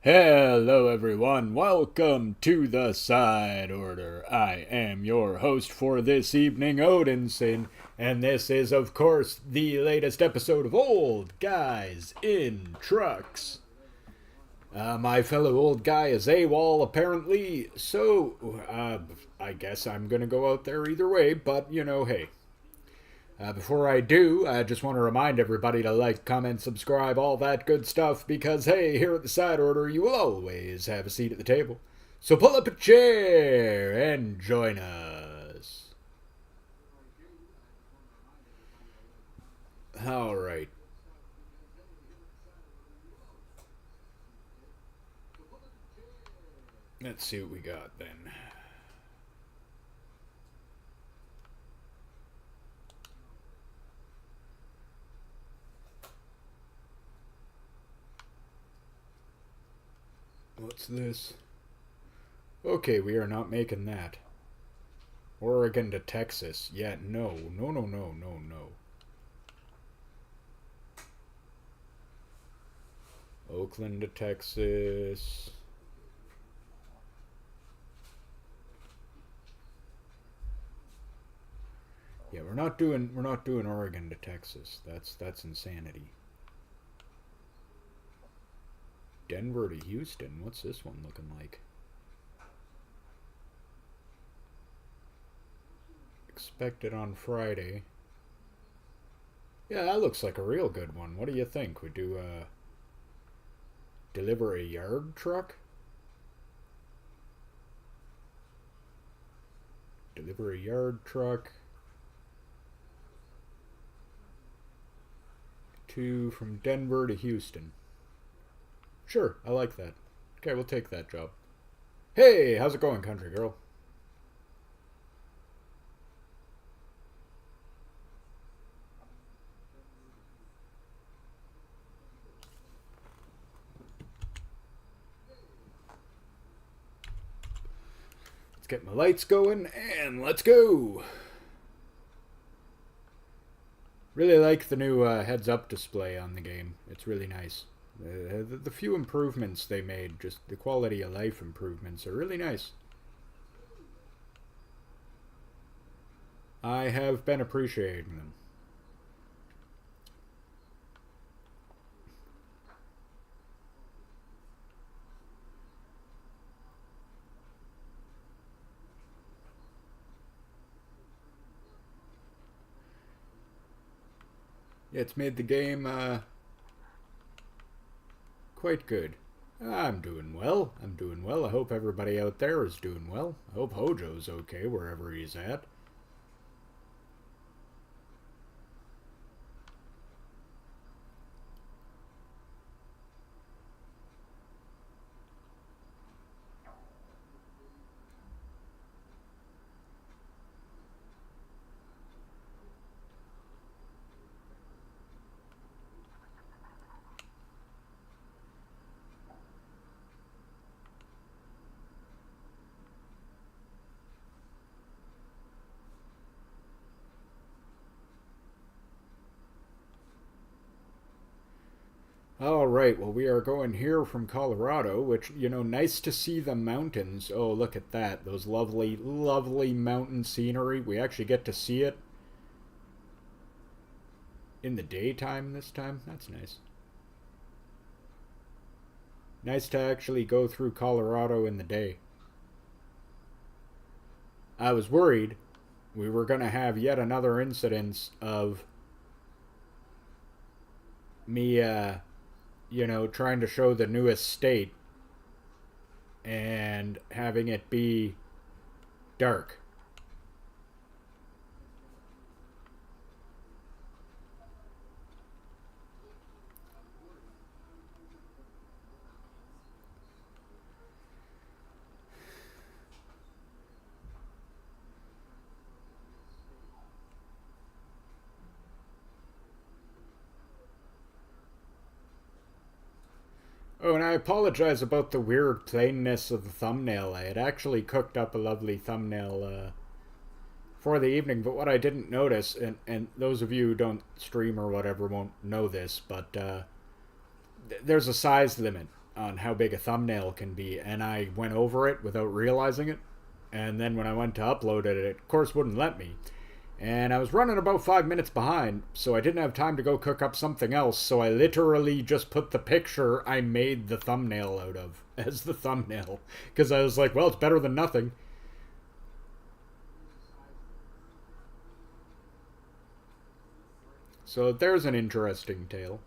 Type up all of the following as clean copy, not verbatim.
Hello, everyone. Welcome to the Side Order. I am your host for this evening, Odinson, and this is, of course, the latest episode of Old Guys in Trucks. My fellow old guy is AWOL, apparently, so I guess I'm gonna go out there either way, but hey. Before I do, I just want to remind everybody to like, comment, subscribe, all that good stuff, because hey, here at the Side Order, you will always have a seat at the table. So pull up a chair and join us. Alright. Let's see what we got then. What's this? Okay, we are not making that. Oregon to Texas. Yeah, no. Oakland to Texas. Yeah, we're not doing Oregon to Texas. That's insanity. Denver to Houston. What's this one looking like? Expected on Friday. Yeah, that looks like a real good one. What do you think? We do deliver a yard truck? Deliver a yard truck. From Denver to Houston. Sure, I like that. Okay, we'll take that job. Hey, how's it going, country girl? Let's get my lights going and let's go. Really like the new heads-up display on the game. It's really nice. The few improvements they made, just the quality of life improvements, are really nice. I have been appreciating them. Yeah, it's made the game quite good. I'm doing well. I hope everybody out there is doing well. I hope Hojo's okay wherever he's at. All right, well, we are going here from Colorado, which, nice to see the mountains. Oh, look at that. Those lovely, lovely mountain scenery. We actually get to see it in the daytime this time. That's nice. Nice to actually go through Colorado in the day. I was worried we were going to have yet another incidence of me, trying to show the newest state and having it be dark. Oh, and I apologize about the weird plainness of the thumbnail. I had actually cooked up a lovely thumbnail for the evening, but what I didn't notice, and those of you who don't stream or whatever won't know this, but there's a size limit on how big a thumbnail can be, and I went over it without realizing it. And then when I went to upload it, it of course wouldn't let me. And I was running about 5 minutes behind, so I didn't have time to go cook up something else, so I literally just put the picture I made the thumbnail out of as the thumbnail. Because I was like, well, it's better than nothing. So there's an interesting tale.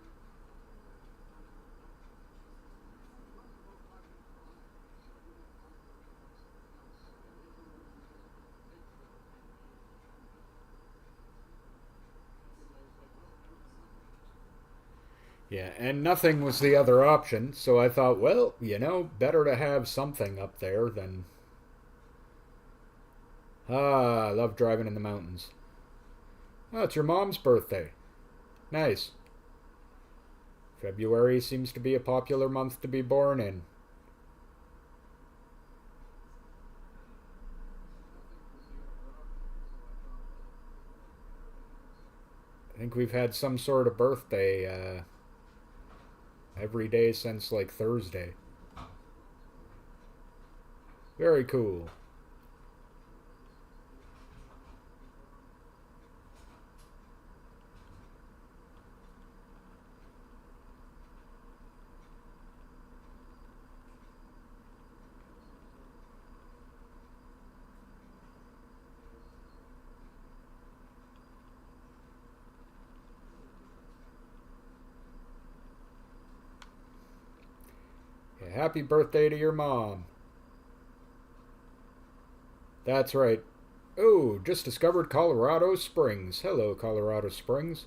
Yeah, and nothing was the other option, so I thought, well, better to have something up there than. Ah, I love driving in the mountains. Oh, it's your mom's birthday. Nice. February seems to be a popular month to be born in. I think we've had some sort of birthday every day since like Thursday. Very cool. Yeah, happy birthday to your mom. That's right. Oh, just discovered Colorado Springs. Hello, Colorado Springs.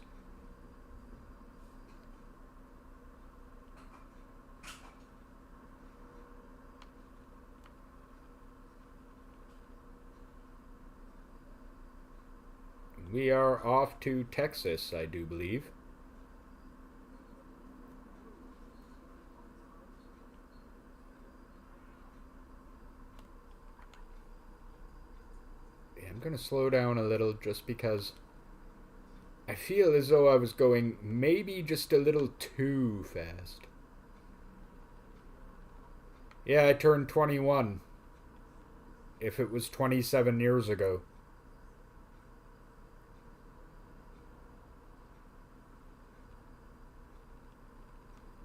We are off to Texas, I do believe. Yeah, I'm going to slow down a little just because I feel as though I was going maybe just a little too fast. Yeah, I turned 21. If it was 27 years ago.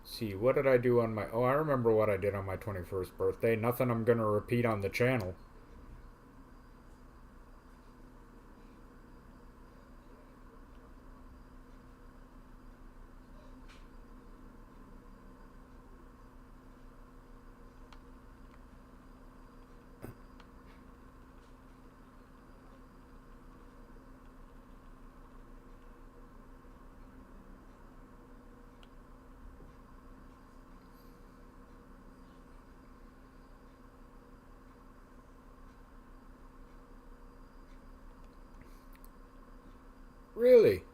See, what did I do on my... Oh, I remember what I did on my 21st birthday. Nothing I'm going to repeat on the channel. Really?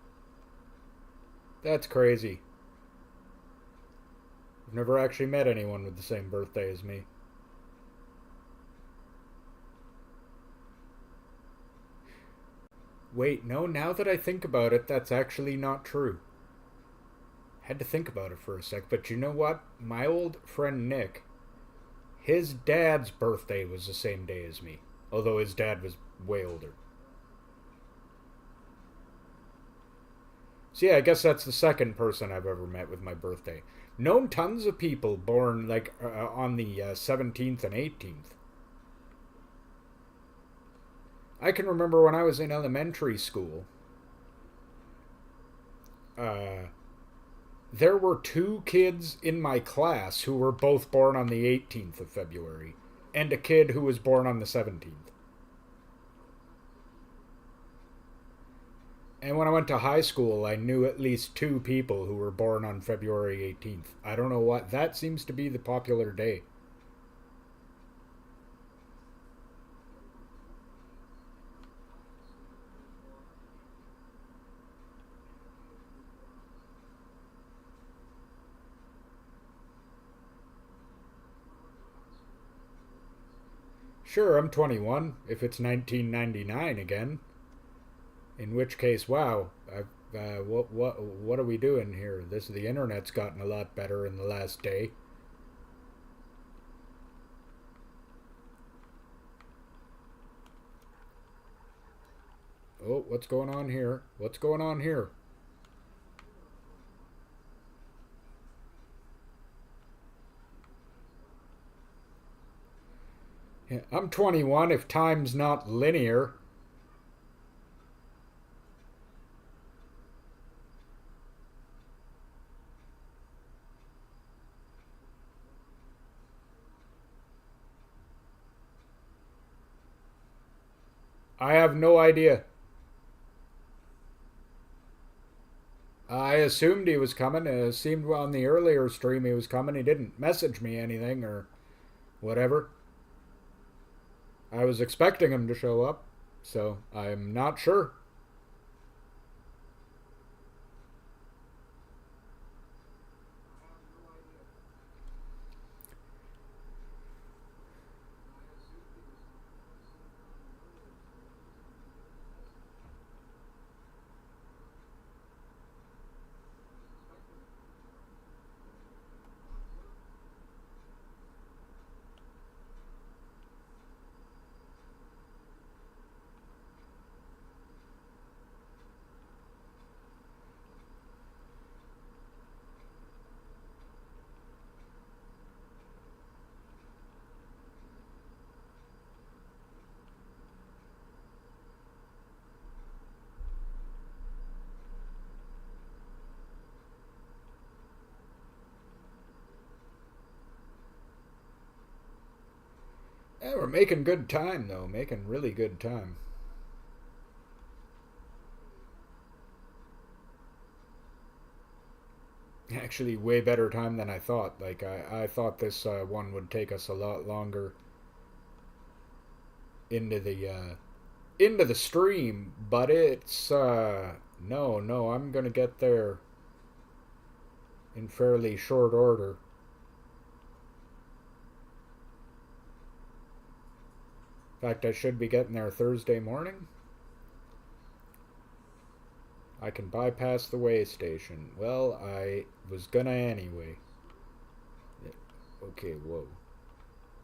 That's crazy. I've never actually met anyone with the same birthday as me. Wait, no, now that I think about it, that's actually not true. Had to think about it for a sec, but you know what? My old friend Nick, his dad's birthday was the same day as me, although his dad was way older. So yeah, I guess that's the second person I've ever met with my birthday. Known tons of people born like on the 17th and 18th. I can remember when I was in elementary school, uh, there were two kids in my class who were both born on the 18th of February, and a kid who was born on the 17th. And when I went to high school, I knew at least two people who were born on February 18th. I don't know what. That seems to be the popular day. Sure, I'm 21, if it's 1999 again. In which case, wow, what are we doing here? The internet's gotten a lot better in the last day. Oh, what's going on here? What's going on here? Yeah, I'm 21 if time's not linear. I have no idea. I assumed he was coming. It seemed on the earlier stream he was coming. He didn't message me anything or whatever. I was expecting him to show up, so I'm not sure. Yeah, we're making good time, though. Making really good time. Actually, way better time than I thought. Like, I thought this one would take us a lot longer into the stream, but it's no, I'm gonna get there in fairly short order. In fact, I should be getting there Thursday morning. I can bypass the way station. Well, I was gonna anyway. Okay, whoa.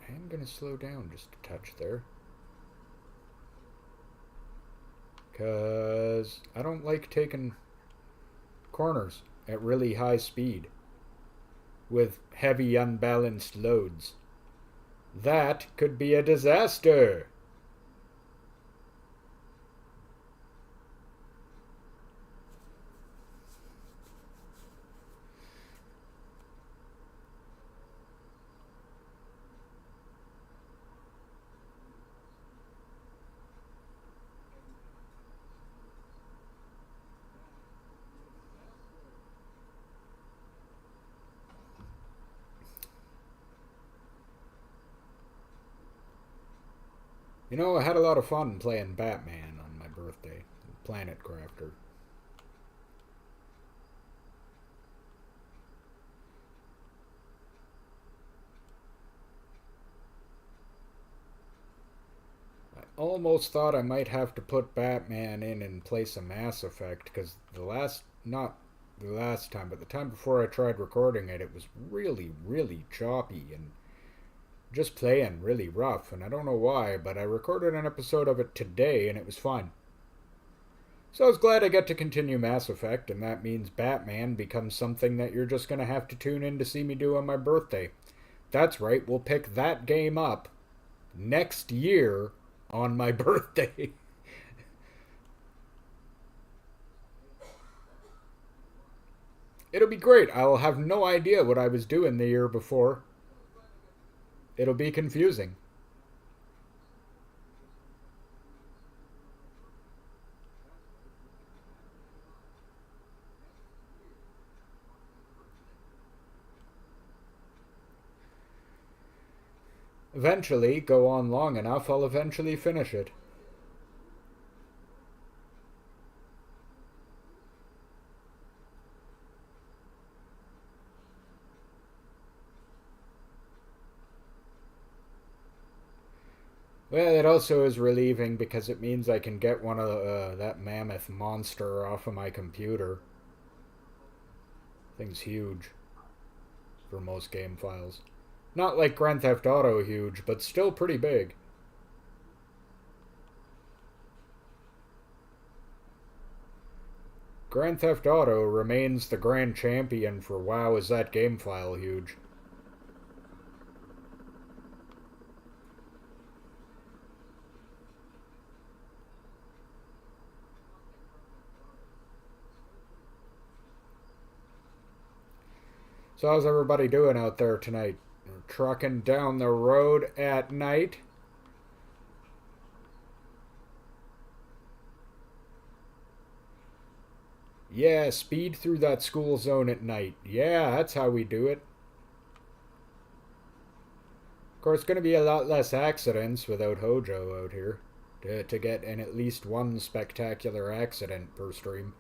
I'm gonna slow down just a touch there. Because I don't like taking corners at really high speed with heavy unbalanced loads. That could be a disaster. You know, I had a lot of fun playing Batman on my birthday, Planet Crafter. I almost thought I might have to put Batman in place of Mass Effect because not the last time, but the time before I tried recording it, it was really, really choppy and just playing really rough. And I don't know why, but I recorded an episode of it today and it was fine. So I was glad I get to continue Mass Effect, and that means Batman becomes something that you're just going to have to tune in to see me do on my birthday. That's right, we'll pick that game up next year on my birthday. It'll be great. I'll have no idea what I was doing the year before. It'll be confusing. Eventually, go on long enough, I'll eventually finish it. Well, it also is relieving because it means I can get one of that mammoth monster off of my computer. Thing's huge for most game files. Not like Grand Theft Auto huge, but still pretty big. Grand Theft Auto remains the grand champion for wow, is that game file huge. So how's everybody doing out there tonight? We're trucking down the road at night. Yeah, speed through that school zone at night. Yeah, that's how we do it. Of course, going to be a lot less accidents without Hojo out here to get in at least one spectacular accident per stream.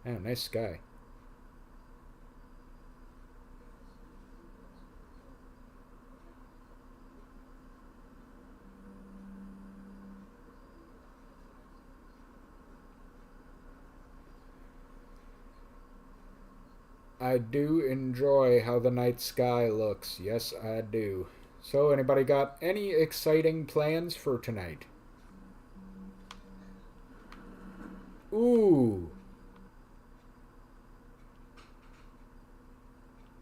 Oh, nice sky. I do enjoy how the night sky looks. Yes, I do. So, anybody got any exciting plans for tonight? Ooh.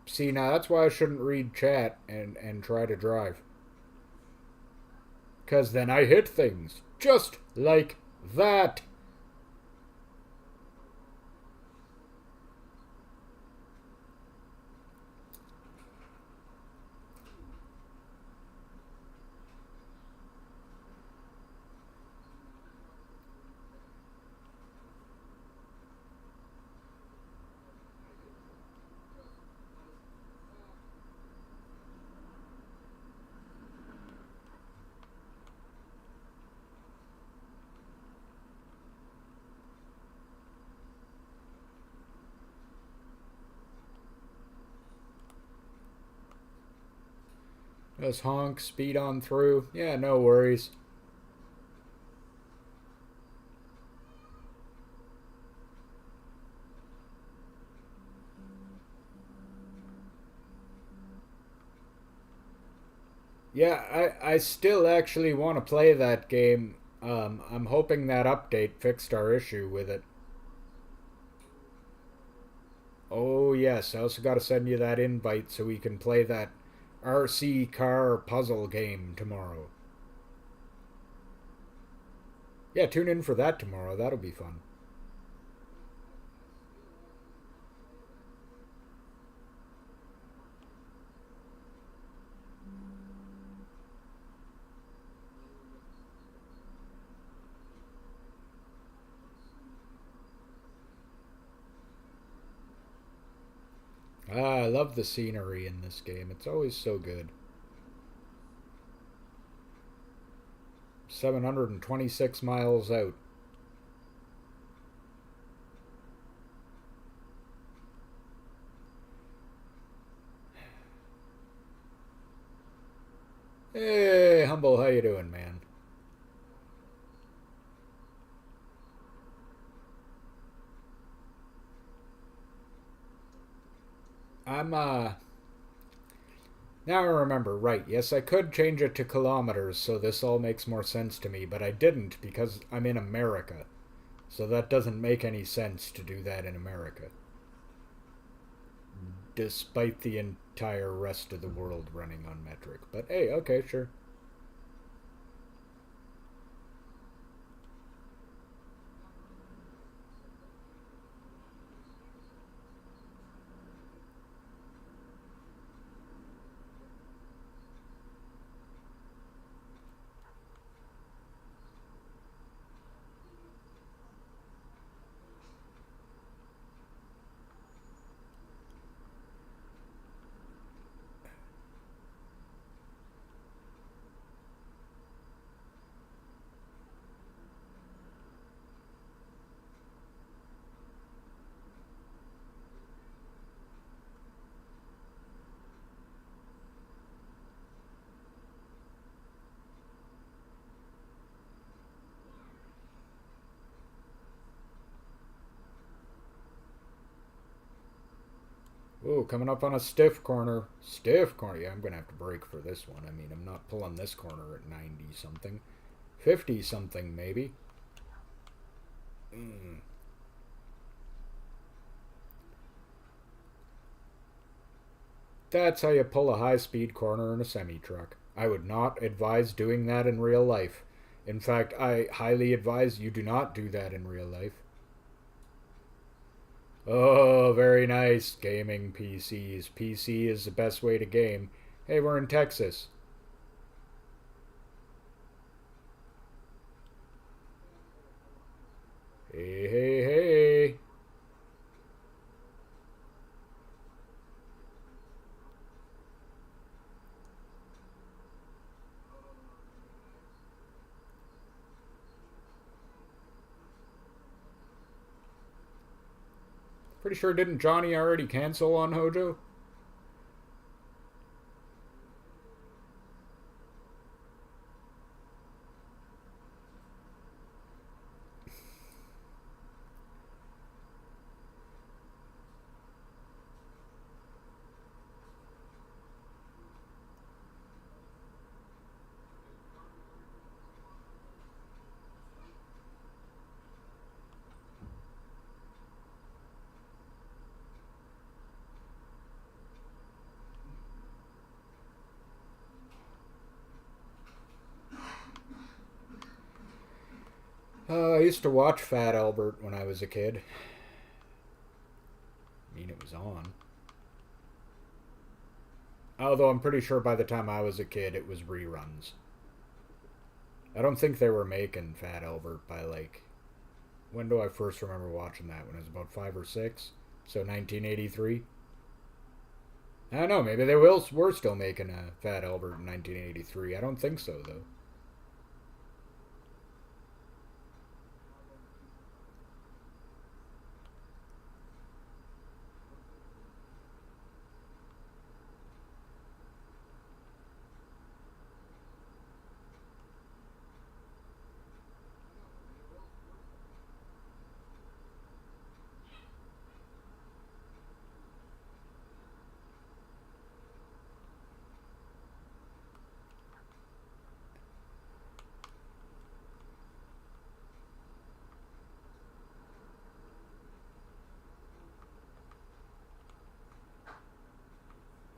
See, now that's why I shouldn't read chat and try to drive. Because then I hit things. Just like that. Just honk, speed on through. Yeah, no worries. Yeah, I still actually want to play that game. I'm hoping that update fixed our issue with it. Oh, yes, I also got to send you that invite so we can play that RC car puzzle game tomorrow. Yeah, tune in for that tomorrow. That'll be fun. Ah, I love the scenery in this game. It's always so good. 726 miles out. Hey, Humble, how you doing, man? I'm, Now I remember, right, yes, I could change it to kilometers, so this all makes more sense to me, but I didn't because I'm in America. So that doesn't make any sense to do that in America. Despite the entire rest of the world running on metric. But hey, okay, sure. Ooh, coming up on a stiff corner. Stiff corner. Yeah, I'm going to have to brake for this one. I mean, I'm not pulling this corner at 90 something. 50 something, maybe. Mm. That's how you pull a high-speed corner in a semi-truck. I would not advise doing that in real life. In fact, I highly advise you do not do that in real life. Oh, very nice. Gaming PCs. PC is the best way to game. Hey, we're in Texas. Hey, hey, hey. Pretty sure didn't Johnny already cancel on Hojo? I used to watch Fat Albert when I was a kid. I mean, it was on. Although I'm pretty sure by the time I was a kid, it was reruns. I don't think they were making Fat Albert by like. When do I first remember watching that? When I was about 5 or 6? So 1983? I don't know, maybe they were still making a Fat Albert in 1983. I don't think so, though.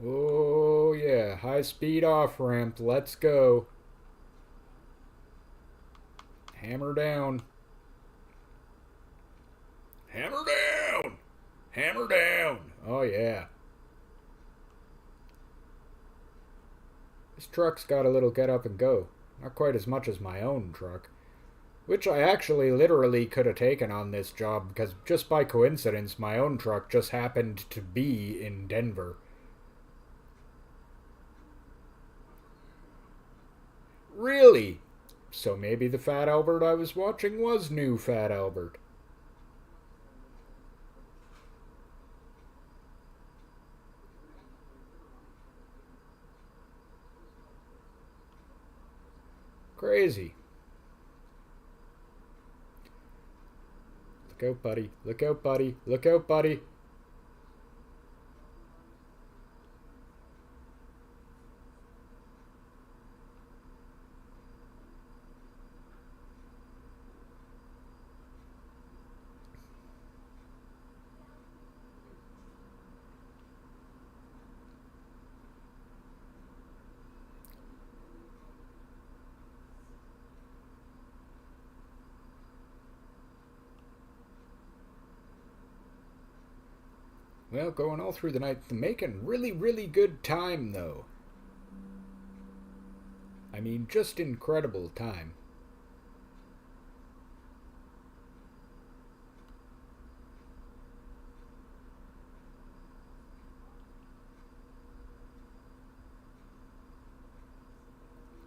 Oh, yeah. High speed off ramp. Let's go. Hammer down. Hammer down! Hammer down! Oh, yeah. This truck's got a little get up and go. Not quite as much as my own truck. Which I actually literally could have taken on this job because just by coincidence, my own truck just happened to be in Denver. Really? So maybe the Fat Albert I was watching was new Fat Albert. Crazy. Look out, buddy. Look out, buddy. Look out, buddy. Well, going all through the night, making really, really good time, though. I mean, just incredible time.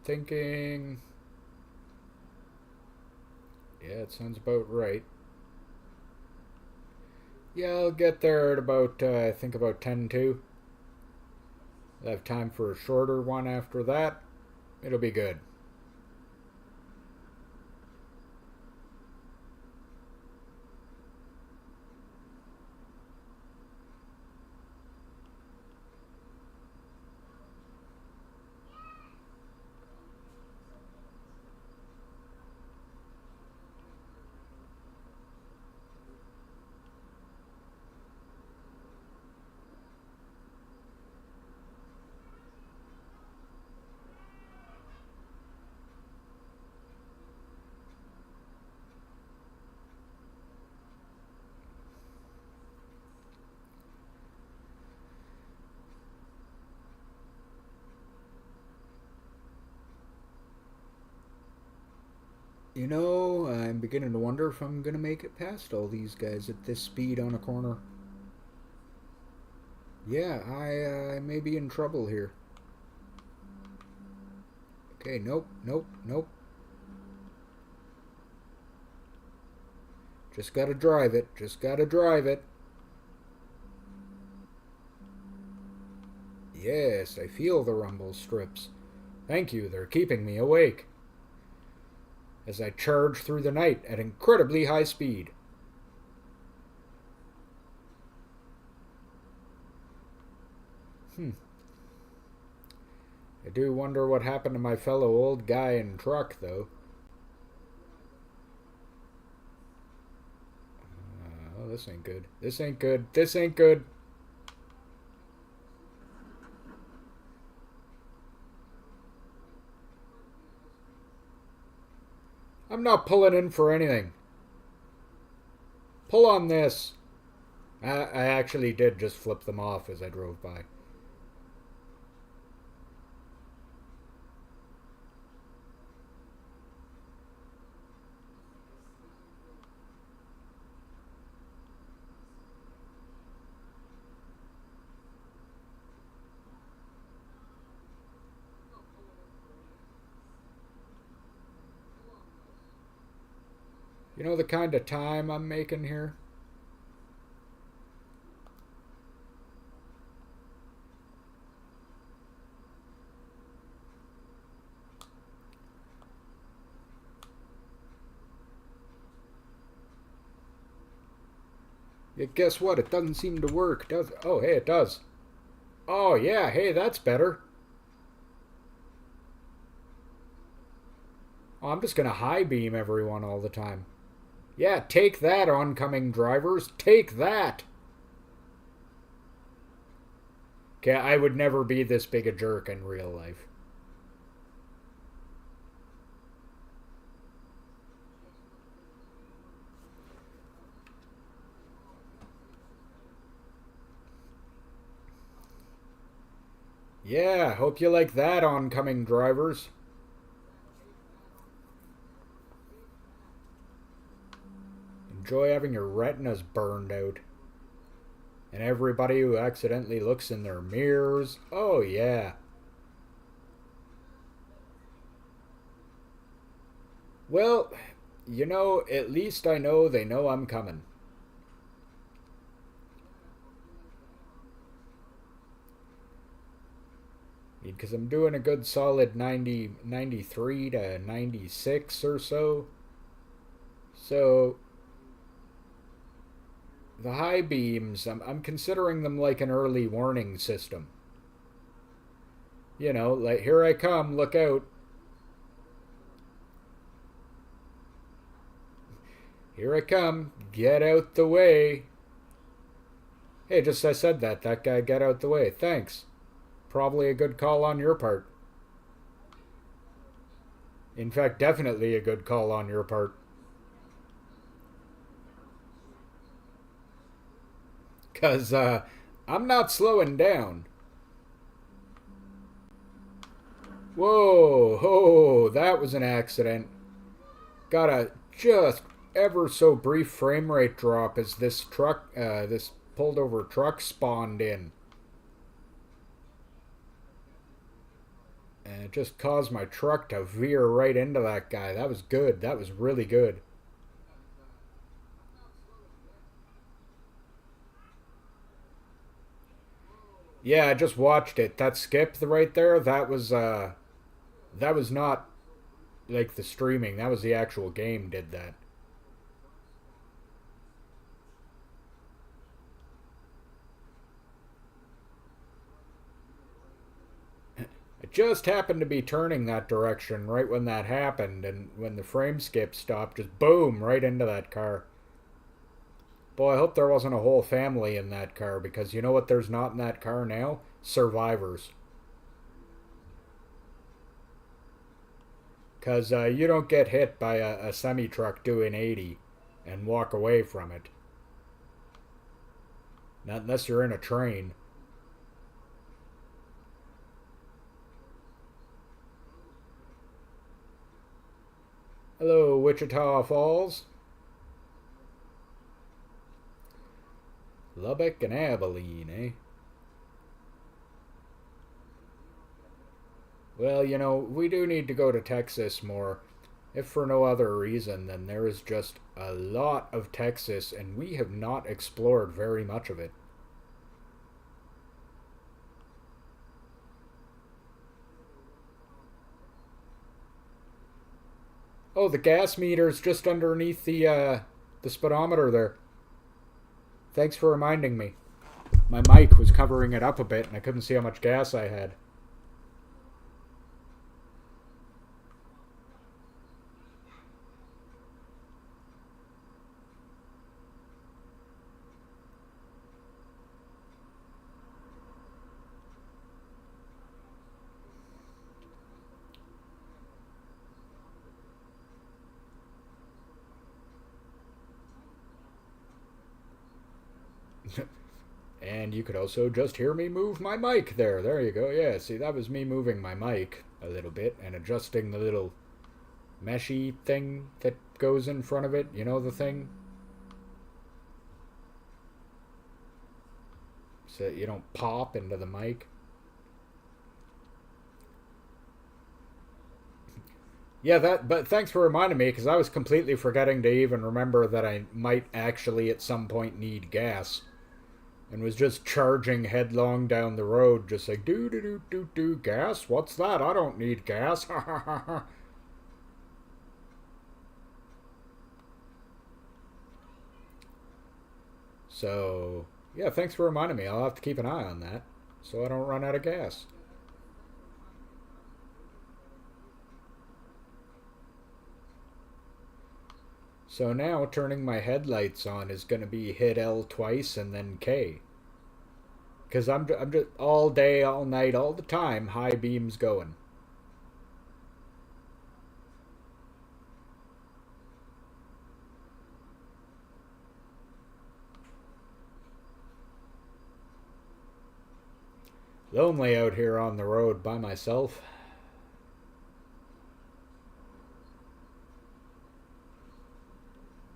Thinking. Yeah, it sounds about right. Yeah, I'll get there at about, I think about 10 to. I'll have time for a shorter one after that. It'll be good. You know, I'm beginning to wonder if I'm gonna make it past all these guys at this speed on a corner. Yeah, I may be in trouble here. Okay, nope, nope, nope. Just gotta drive it. Just gotta drive it. Yes, I feel the rumble strips. Thank you, they're keeping me awake. As I charge through the night at incredibly high speed. Hmm. I do wonder what happened to my fellow old guy in truck, though. Oh, this ain't good. This ain't good. This ain't good. I'm not pulling in for anything. Pull on this. I actually did just flip them off as I drove by. You know the kind of time I'm making here? Yeah, guess what? It doesn't seem to work, does it? Oh, hey, it does. Oh, yeah, hey, that's better. Oh, I'm just gonna high beam everyone all the time. Yeah, take that, oncoming drivers. Take that. Okay, I would never be this big a jerk in real life. Yeah, hope you like that, oncoming drivers. Enjoy having your retinas burned out. And everybody who accidentally looks in their mirrors. Oh, yeah. Well, you know, at least I know they know I'm coming. Because I'm doing a good solid 90, 93 to 96 or so. So, the high beams, I'm considering them like an early warning system. You know, like, here I come, look out. Here I come, get out the way. Hey, just I said that. That guy got out the way. Thanks. Probably a good call on your part. In fact, definitely a good call on your part. Because I'm not slowing down. Whoa, oh, that was an accident. Got a just ever so brief frame rate drop as this pulled over truck spawned in. And it just caused my truck to veer right into that guy. That was good. That was really good. Yeah, I just watched it. That skip right there, that was not like the streaming. That was the actual game did that. I just happened to be turning that direction right when that happened, and when the frame skip stopped, just boom, right into that car. Boy, I hope there wasn't a whole family in that car, because you know what there's not in that car now? Survivors. Because you don't get hit by a semi truck doing 80 and walk away from it. Not unless you're in a train. Hello, Wichita Falls. Lubbock and Abilene, eh? Well, we do need to go to Texas more. If for no other reason than there is just a lot of Texas and we have not explored very much of it. Oh, the gas meter's just underneath the speedometer there. Thanks for reminding me. My mic was covering it up a bit and I couldn't see how much gas I had. And you could also just hear me move my mic there. There you go. Yeah, see, that was me moving my mic a little bit and adjusting the little meshy thing that goes in front of it. You know the thing? So you don't pop into the mic. Yeah, but thanks for reminding me because I was completely forgetting to even remember that I might actually at some point need gas. And was just charging headlong down the road, just like, do do do do do, gas? What's that? I don't need gas. Ha ha ha ha. So, yeah, thanks for reminding me. I'll have to keep an eye on that so I don't run out of gas. So now turning my headlights on is going to be hit L twice and then K. Because I'm just all day, all night, all the time, high beams going. Lonely out here on the road by myself.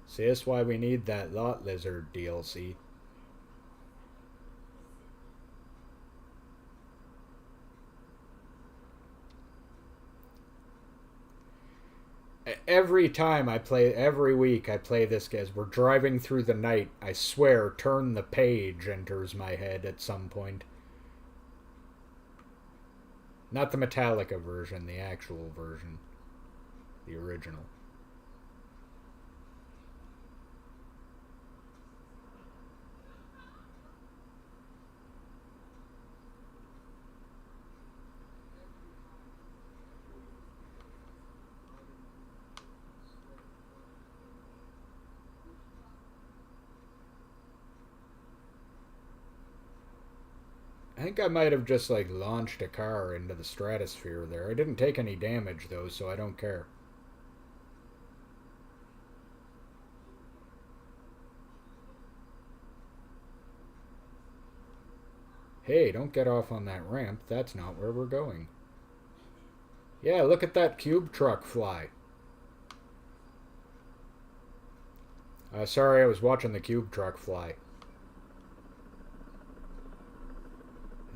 See, that's why we need that Lot Lizard DLC. Every time I play, every week I play this as we're driving through the night, I swear, Turn the Page enters my head at some point. Not the Metallica version, the actual version. The original. I think I might have just like launched a car into the stratosphere there. I didn't take any damage though, so I don't care. Hey, don't get off on that ramp. That's not where we're going. Yeah, look at that cube truck fly. Sorry, I was watching the cube truck fly.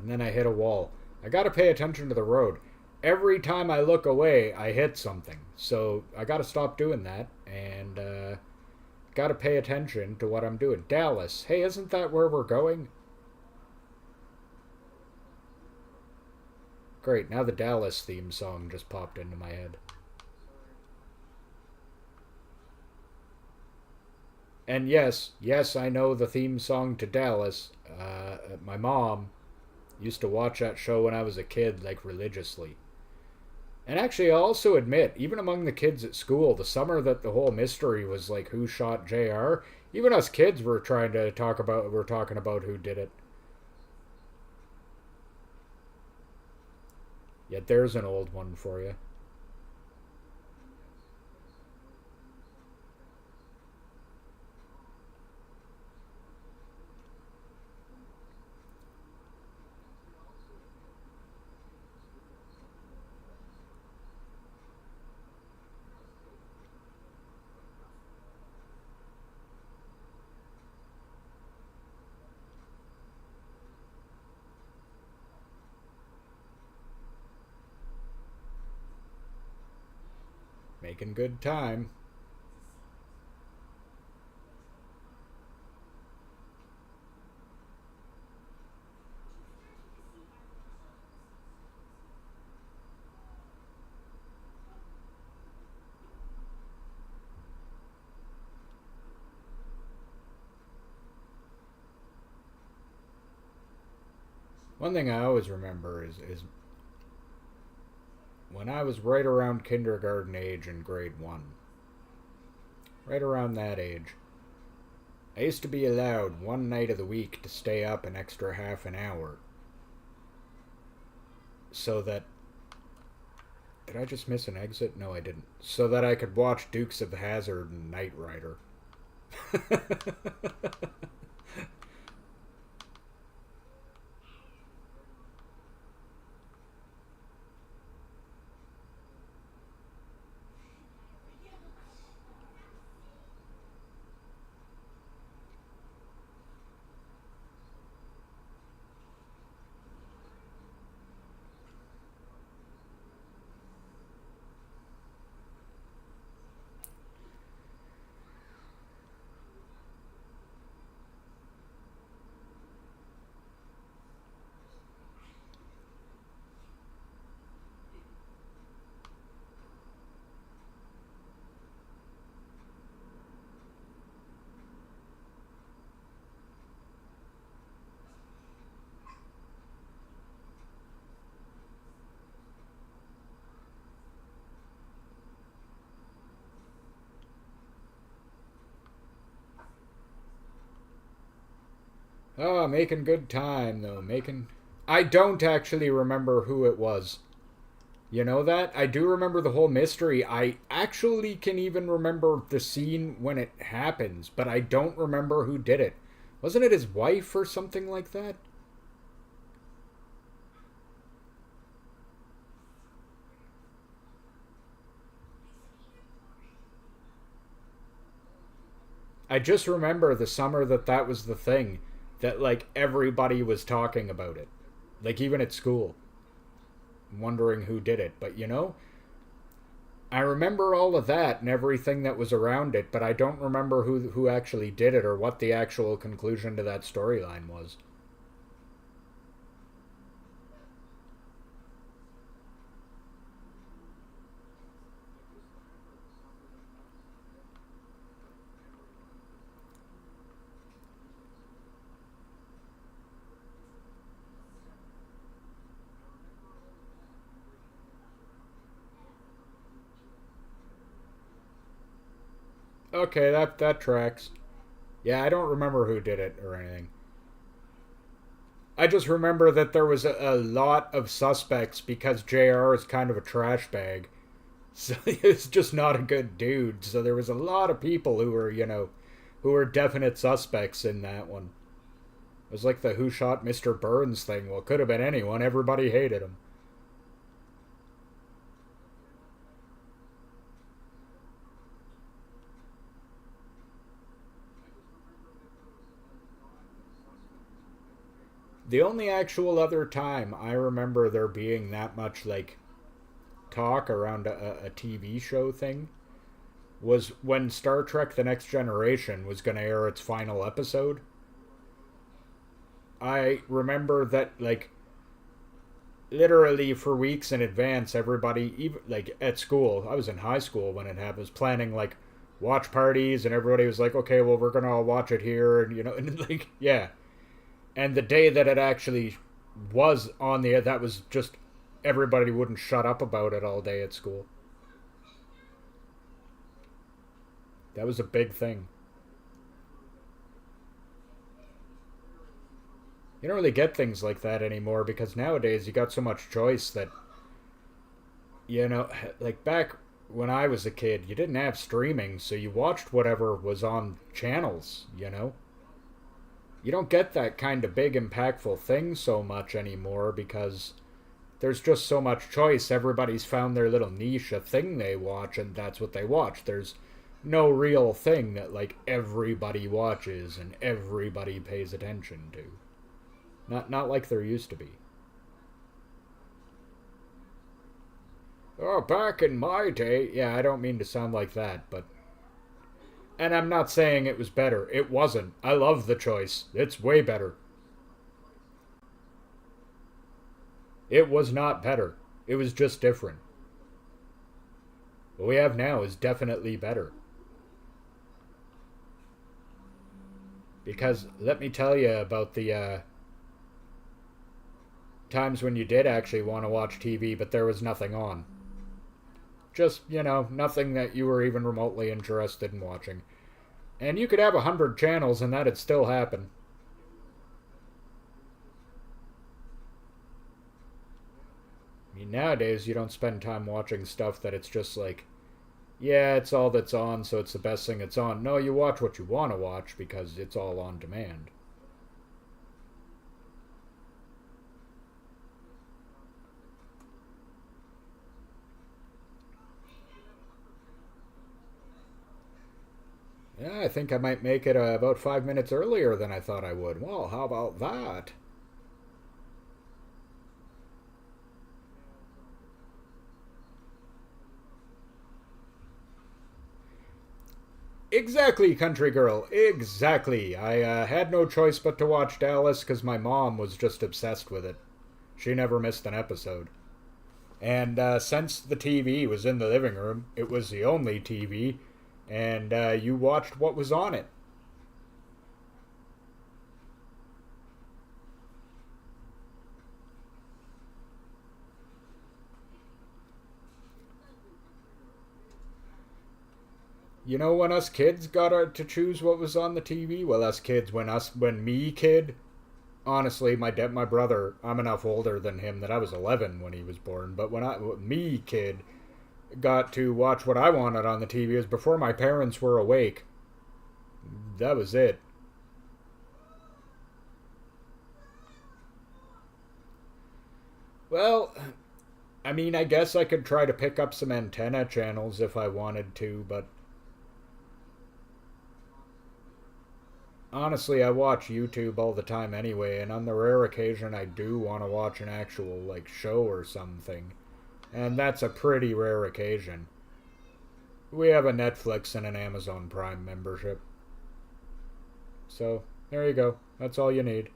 And then I hit a wall. I gotta pay attention to the road. Every time I look away, I hit something. So I gotta stop doing that and gotta pay attention to what I'm doing. Dallas. Hey, isn't that where we're going? Great, now the Dallas theme song just popped into my head. And yes, I know the theme song to Dallas. My mom used to watch that show when I was a kid, like religiously. And actually, I also admit, even among the kids at school, the summer that the whole mystery was like who shot JR, even us kids were talking about who did it. Yet there's an old one for you. Making good time. One thing I always remember is when I was right around kindergarten age in grade 1, right around that age, I used to be allowed one night of the week to stay up an extra half an hour so that. Did I just miss an exit? No, I didn't. So that I could watch Dukes of Hazzard and Knight Rider. Oh, making good time, though. Making. I don't actually remember who it was. You know that? I do remember the whole mystery. I actually can even remember the scene when it happens, but I don't remember who did it. Wasn't it his wife or something like that? I just remember the summer that was the thing, that like everybody was talking about it. Like even at school, wondering who did it. But I remember all of that and everything that was around it, but I don't remember who actually did it or what the actual conclusion to that storyline was. Okay, that tracks. Yeah, I don't remember who did it or anything. I just remember that there was a lot of suspects because JR is kind of a trash bag. So he's just not a good dude. So there was a lot of people who were definite suspects in that one. It was like the who shot Mr. Burns thing. Well, it could have been anyone. Everybody hated him. The only actual other time I remember there being that much like talk around a TV show thing was when Star Trek The Next Generation was going to air its final episode. I remember that, like, literally for weeks in advance, everybody, even like at school, I was in high school when it happened, was planning like watch parties, and everybody was like, okay, well, we're going to all watch it here, and and like, yeah. And the day that it actually was on the air, that was just everybody wouldn't shut up about it all day at school. That was a big thing. You don't really get things like that anymore because nowadays you got so much choice that, you know, like back when I was a kid, you didn't have streaming, so you watched whatever was on channels. You don't get that kind of big, impactful thing so much anymore because there's just so much choice. Everybody's found their little niche, a thing they watch, and that's what they watch. There's no real thing that, like, everybody watches and everybody pays attention to. Not like there used to be. Oh, back in my day. Yeah, I don't mean to sound like that, but. And I'm not saying it was better. It wasn't. I love the choice. It's way better. It was not better. It was just different. What we have now is definitely better. Because let me tell you about the times when you did actually want to watch TV, but there was nothing on. Just, nothing that you were even remotely interested in watching. And you could have 100 channels and that'd still happen. I mean, nowadays you don't spend time watching stuff that it's just like, yeah, it's all that's on, so it's the best thing that's on. No, you watch what you want to watch because it's all on demand. Yeah, I think I might make it about 5 minutes earlier than I thought I would. Well, how about that? Exactly, country girl. Exactly. I had no choice but to watch Dallas because my mom was just obsessed with it. She never missed an episode. And since the TV was in the living room, it was the only TV, and you watched what was on it. You know when us kids got to choose what was on the TV? Well, us kids, when me kid, honestly, my brother, I'm enough older than him that I was 11 when he was born. But me kid got to watch what I wanted on the TV, was before my parents were awake. That was it. Well, I mean, I guess I could try to pick up some antenna channels if I wanted to, but honestly, I watch YouTube all the time anyway, and on the rare occasion I do want to watch an actual, like, show or something. And that's a pretty rare occasion. We have a Netflix and an Amazon Prime membership. So, there you go. That's all you need.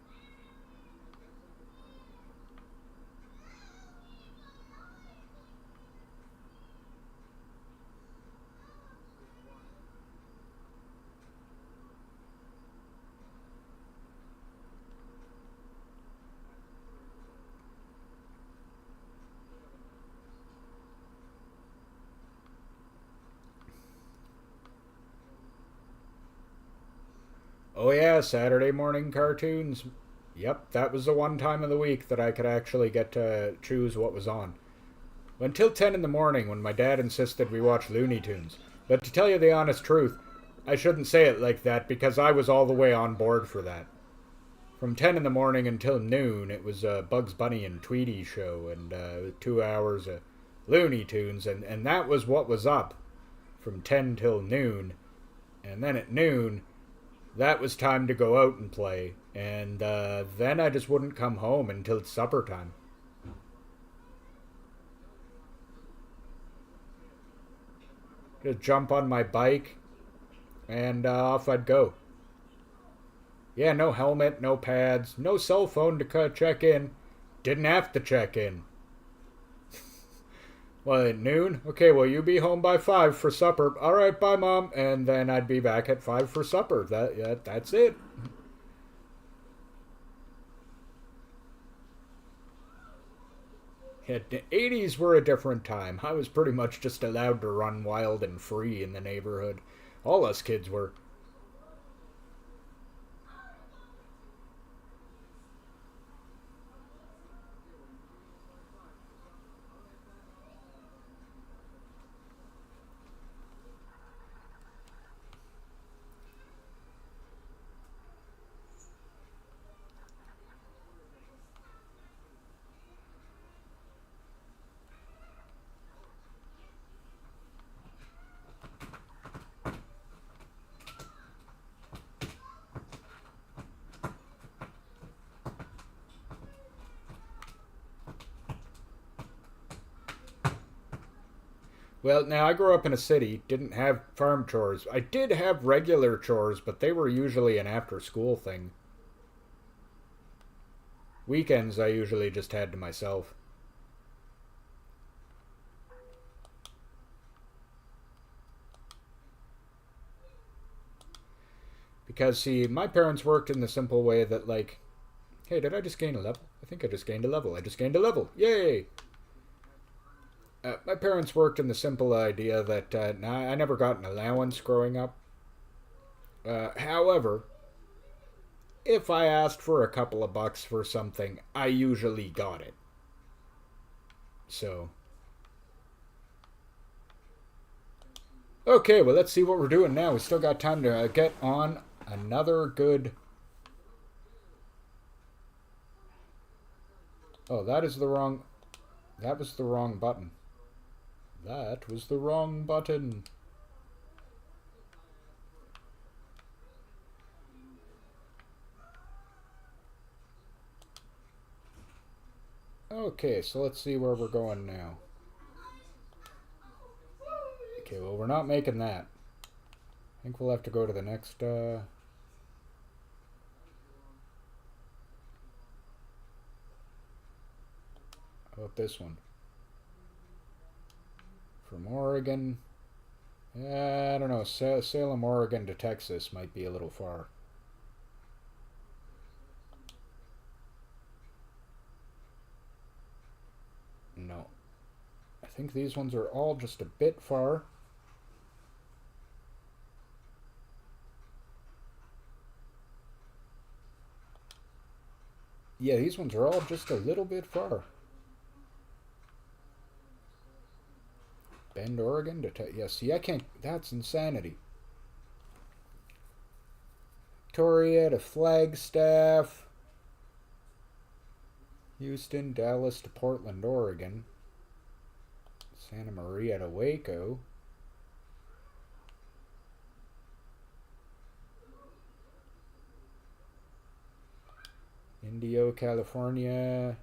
Oh, yeah, Saturday morning cartoons. Yep, that was the one time of the week that I could actually get to choose what was on. Until 10 in the morning when my dad insisted we watch Looney Tunes. But to tell you the honest truth, I shouldn't say it like that because I was all the way on board for that. From 10 in the morning until noon, it was a Bugs Bunny and Tweety show and 2 hours of Looney Tunes, and that was what was up from 10 till noon. And then at noon, that was time to go out and play. And then I just wouldn't come home until supper time. Just jump on my bike and off I'd go. Yeah, no helmet, no pads, no cell phone to check in. Didn't have to check in. Well, at noon? Okay, well, you be home by 5 for supper. All right, bye, Mom. And then I'd be back at 5 for supper. That's it. Yeah, the 80s were a different time. I was pretty much just allowed to run wild and free in the neighborhood. All us kids were. Well, now I grew up in a city, didn't have farm chores. I did have regular chores, but they were usually an after school thing. Weekends I usually just had to myself. Because, see, my parents worked in the simple way that, like, hey, did I just gain a level? I think I just gained a level. I just gained a level. Yay! My parents worked in the simple idea that I never got an allowance growing up. However, if I asked for a couple of bucks for something, I usually got it. So, okay, well, let's see what we're doing now. We still got time to get on another good. Oh, that is the wrong. That was the wrong button. That was the wrong button. Okay, so let's see where we're going now. Okay, well, we're not making that. I think we'll have to go to the next, How about this one? From Oregon. I don't know. Salem, Oregon to Texas might be a little far. No. I think these ones are all just a bit far. Yeah, these ones are all just a little bit far. Bend, Oregon to yeah, see, I can't. That's insanity. Victoria to Flagstaff. Houston, Dallas to Portland, Oregon. Santa Maria to Waco. Indio, California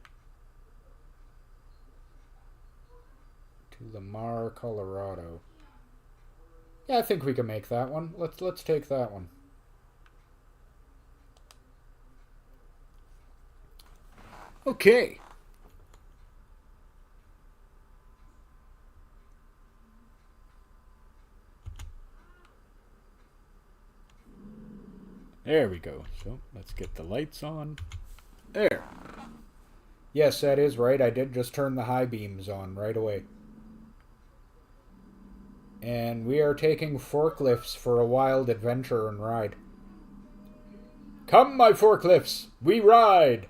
to Lamar, Colorado. Yeah, I think we can make that one. Let's take that one. Okay. There we go. So let's get the lights on. There. Yes, that is right. I did just turn the high beams on right away. And we are taking forklifts for a wild adventure and ride. Come, my forklifts, we ride!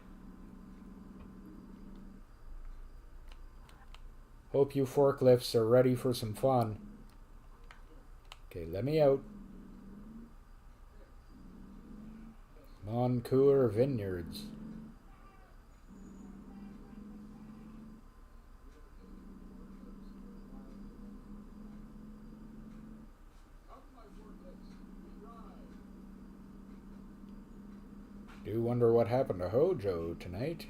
Hope you forklifts are ready for some fun. Okay, let me out. Moncoeur Vineyards. Do wonder what happened to Hojo tonight.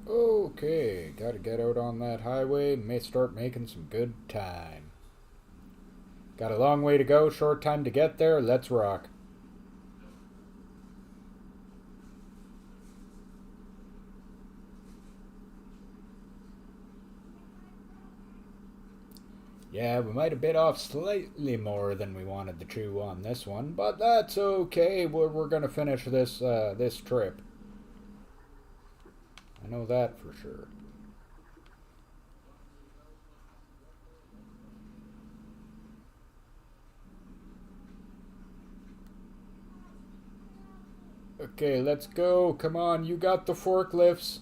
Okay, gotta get out on that highway and may start making some good time. Got a long way to go, short time to get there. Let's rock. Yeah, we might have bit off slightly more than we wanted to chew on this one, but that's okay. We're gonna finish this trip. I know that for sure. Okay, let's go. Come on, you got the forklifts.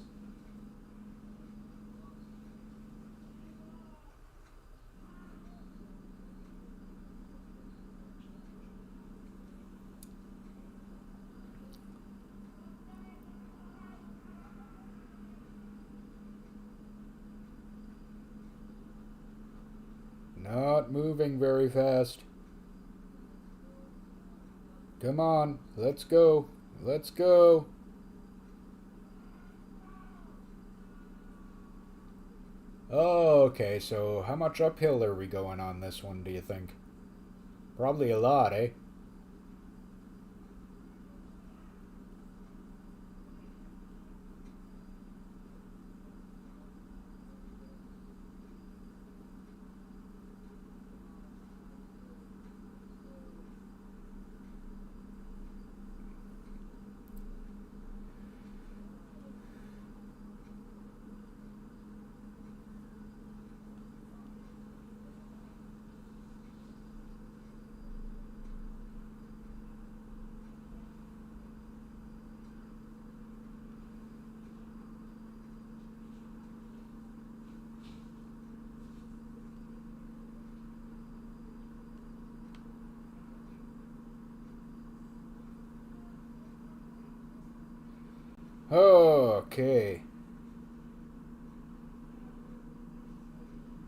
Not moving very fast. Come on, let's go. Let's go. Oh, okay, so how much uphill are we going on this one, do you think? Probably a lot, eh? Okay.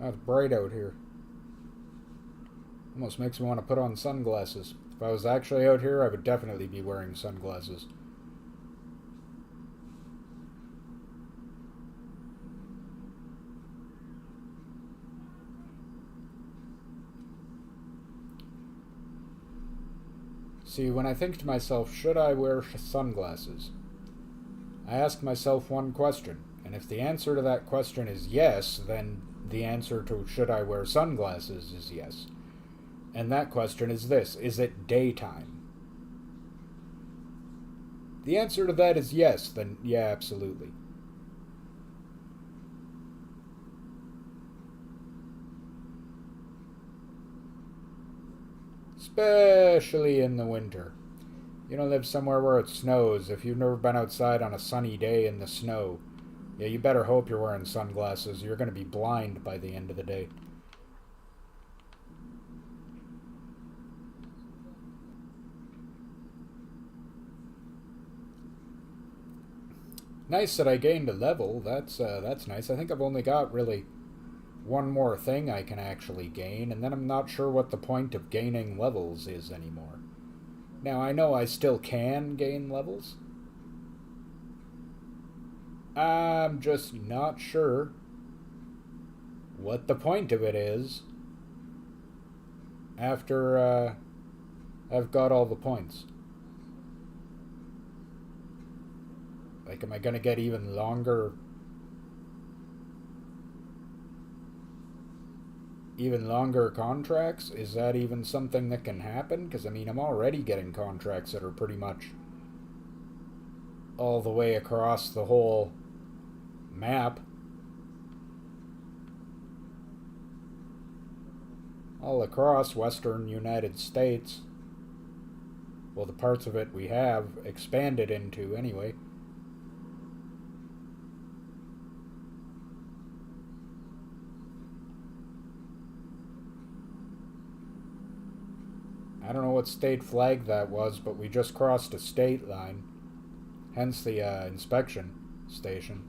Oh, it's bright out here. Almost makes me want to put on sunglasses. If I was actually out here, I would definitely be wearing sunglasses. See, when I think to myself, should I wear sunglasses? I ask myself one question, and if the answer to that question is yes, then the answer to should I wear sunglasses is yes. And that question is this: is it daytime? The answer to that is yes, then yeah, absolutely. Especially in the winter. You don't live somewhere where it snows. If you've never been outside on a sunny day in the snow, yeah, you better hope you're wearing sunglasses. You're going to be blind by the end of the day. Nice that I gained a level. That's nice. I think I've only got really one more thing I can actually gain, and then I'm not sure what the point of gaining levels is anymore. Now, I know I still can gain levels. I'm just not sure what the point of it is after I've got all the points. Like, am I going to get even longer contracts? Is that even something that can happen? Because, I mean, I'm already getting contracts that are pretty much all the way across the whole map. All across western United States. Well, the parts of it we have expanded into anyway. I don't know what state flag that was, but we just crossed a state line. Hence the inspection station.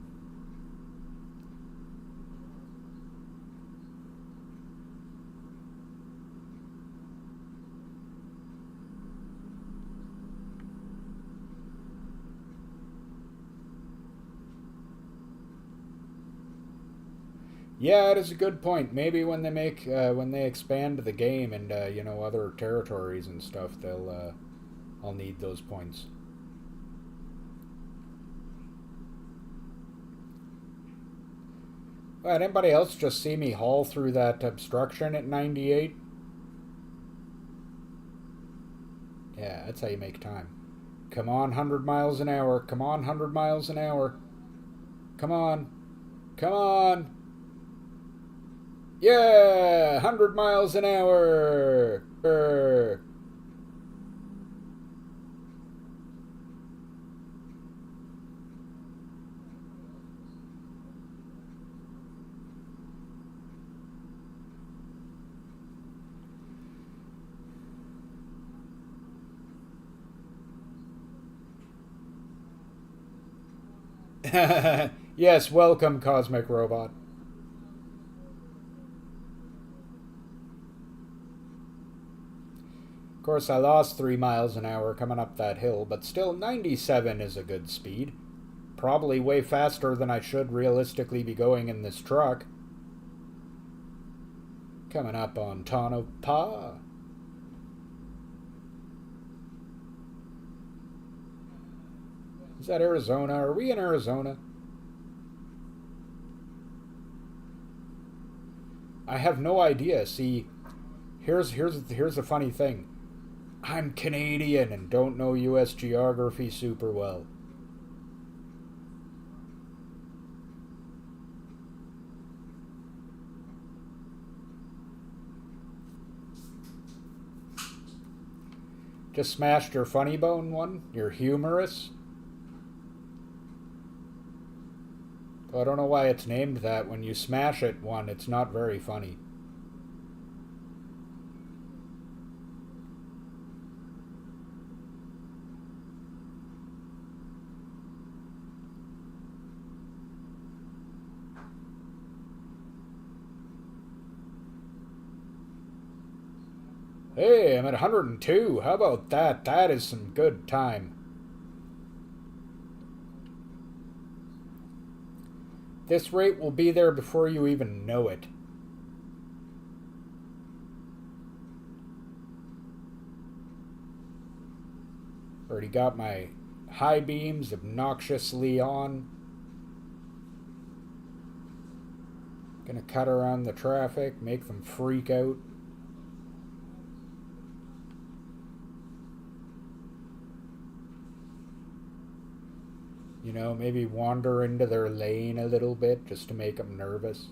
Yeah, it is a good point. Maybe when they expand the game and other territories and stuff, I'll need those points. Anybody else just see me haul through that obstruction at 98? Yeah, that's how you make time. Come on, 100 miles an hour. Come on, 100 miles an hour. Come on. Come on. Yeah, 100 miles an hour. Yes, welcome, Cosmic Robot. Of course, I lost 3 miles an hour coming up that hill, but still 97 is a good speed. Probably way faster than I should realistically be going in this truck. Coming up on Tonopah. Is that Arizona? Are we in Arizona? I have no idea. See, here's the funny thing. I'm Canadian and don't know US geography super well. Just smashed your funny bone one? Your humorous? I don't know why it's named that. When you smash it one, it's not very funny. Hey, I'm at 102. How about that? That is some good time. This rate will be there before you even know it. Already got my high beams obnoxiously on. Gonna cut around the traffic, make them freak out. You know, maybe wander into their lane a little bit just to make them nervous.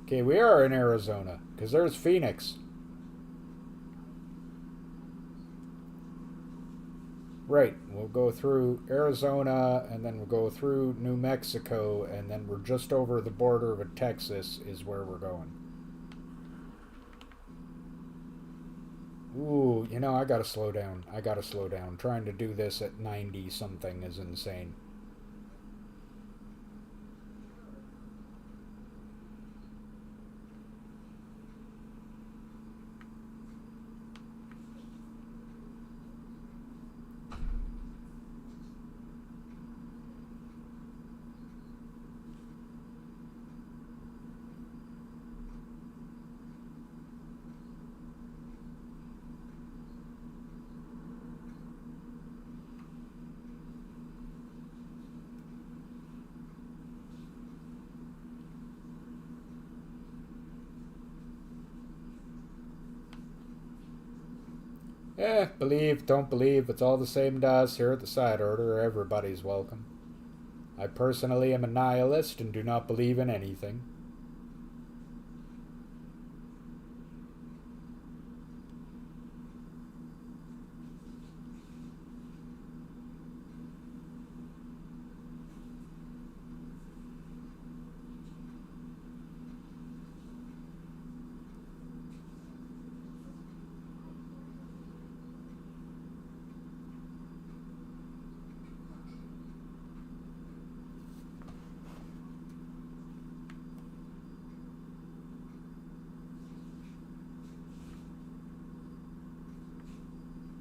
Okay, we are in Arizona, because there's Phoenix. Right, we'll go through Arizona, and then we'll go through New Mexico, and then we're just over the border of Texas is where we're going. Ooh, I gotta slow down. I gotta slow down. Trying to do this at 90 something is insane. Believe, don't believe, it's all the same to us here at the Side Order. Everybody's welcome. I personally am a nihilist and do not believe in anything.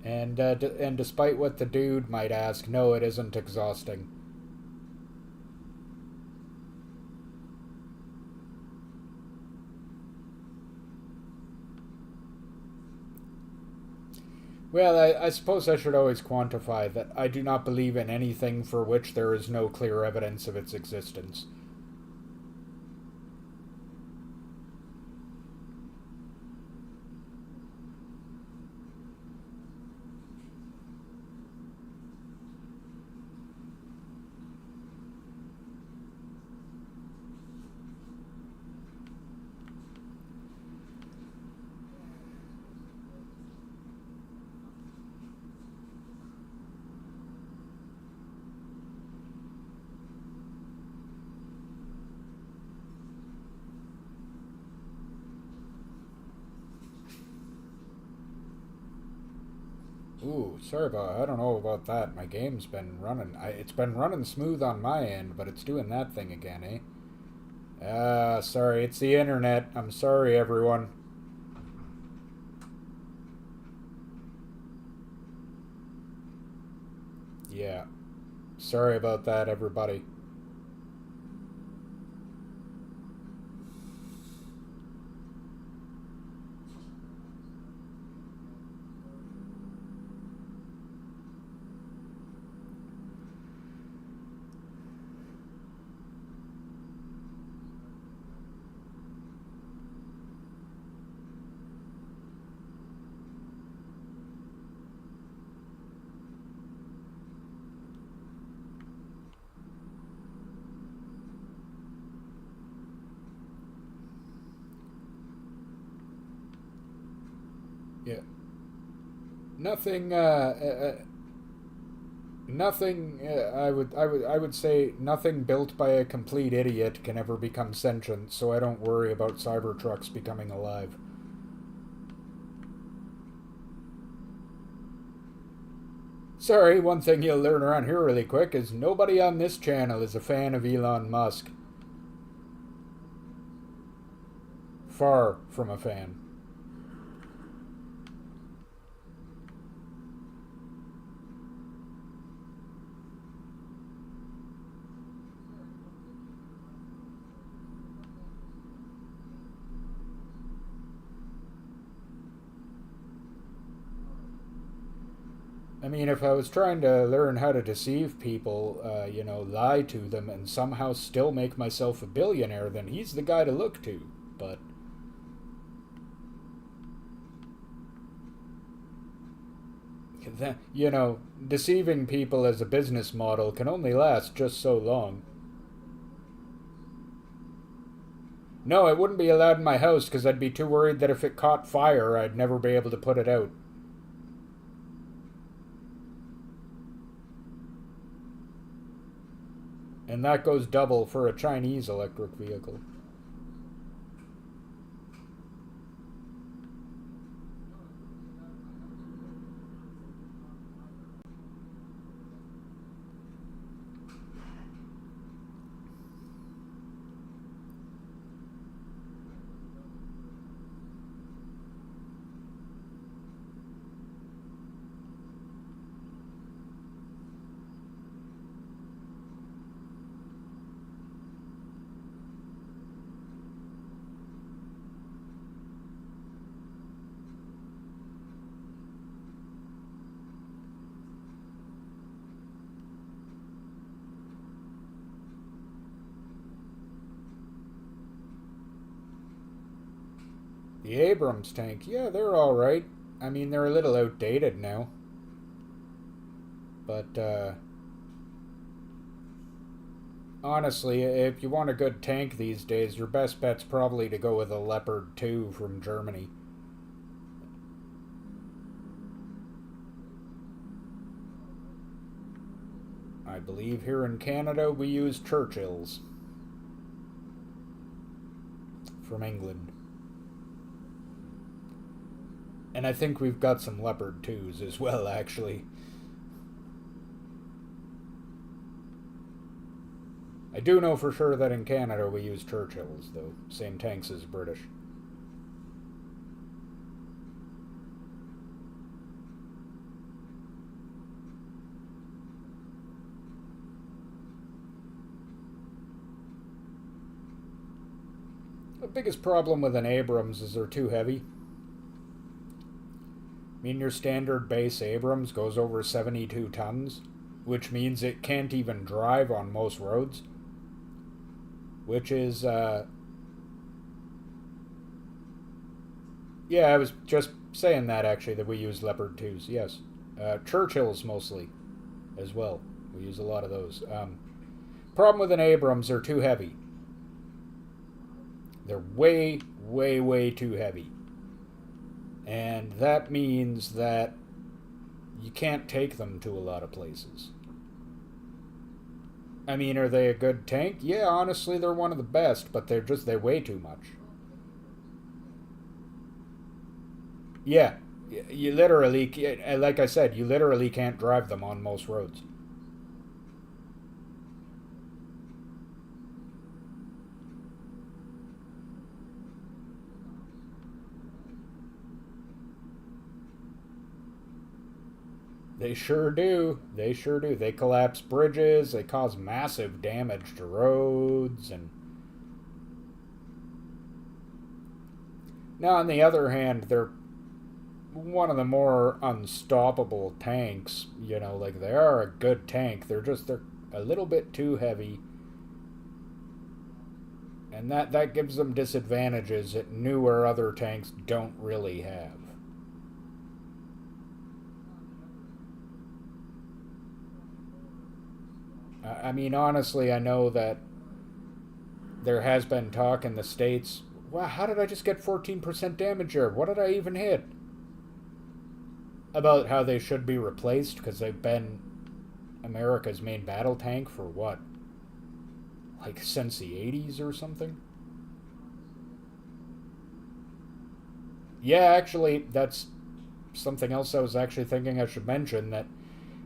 And despite what the dude might ask, no, it isn't exhausting. Well, I suppose I should always quantify that I do not believe in anything for which there is no clear evidence of its existence. Ooh, sorry about. I don't know about that. My game's been running. It's been running smooth on my end, but it's doing that thing again, eh? Sorry, it's the internet. I'm sorry, everyone. Yeah, sorry about that, everybody. Yeah, nothing. Nothing. I would say nothing built by a complete idiot can ever become sentient. So I don't worry about Cybertrucks becoming alive. Sorry, one thing you'll learn around here really quick is nobody on this channel is a fan of Elon Musk. Far from a fan. I mean, if I was trying to learn how to deceive people, lie to them, and somehow still make myself a billionaire, then he's the guy to look to. But, deceiving people as a business model can only last just so long. No, it wouldn't be allowed in my house because I'd be too worried that if it caught fire, I'd never be able to put it out. And that goes double for a Chinese electric vehicle. The Abrams tank, yeah, they're alright. I mean, they're a little outdated now. But, honestly, if you want a good tank these days, your best bet's probably to go with a Leopard 2 from Germany. I believe here in Canada we use Churchills from England. And I think we've got some Leopard 2s as well, actually. I do know for sure that in Canada we use Churchills, though. Same tanks as British. The biggest problem with an Abrams is they're too heavy. I mean, your standard base Abrams goes over 72 tons, which means it can't even drive on most roads, which is, yeah, I was just saying that actually, that we use Leopard 2s, yes. Churchills mostly, as well. We use a lot of those. Problem with an Abrams, they're too heavy. They're way, way, way too heavy. And that means that you can't take them to a lot of places. I mean, are they a good tank? Yeah, honestly, they're one of the best, but they weigh too much. Yeah, you literally, like I said, you literally can't drive them on most roads. They sure do. They sure do. They collapse bridges, they cause massive damage to roads, and now on the other hand, they're one of the more unstoppable tanks. You know, like they are a good tank. They're a little bit too heavy, and that gives them disadvantages that newer other tanks don't really have. I mean, honestly, I know that there has been talk in the States. Wow, how did I just get 14% damage here? What did I even hit? About how they should be replaced because they've been America's main battle tank for what? Like since the 80s or something? Yeah, actually, that's something else I was actually thinking I should mention, that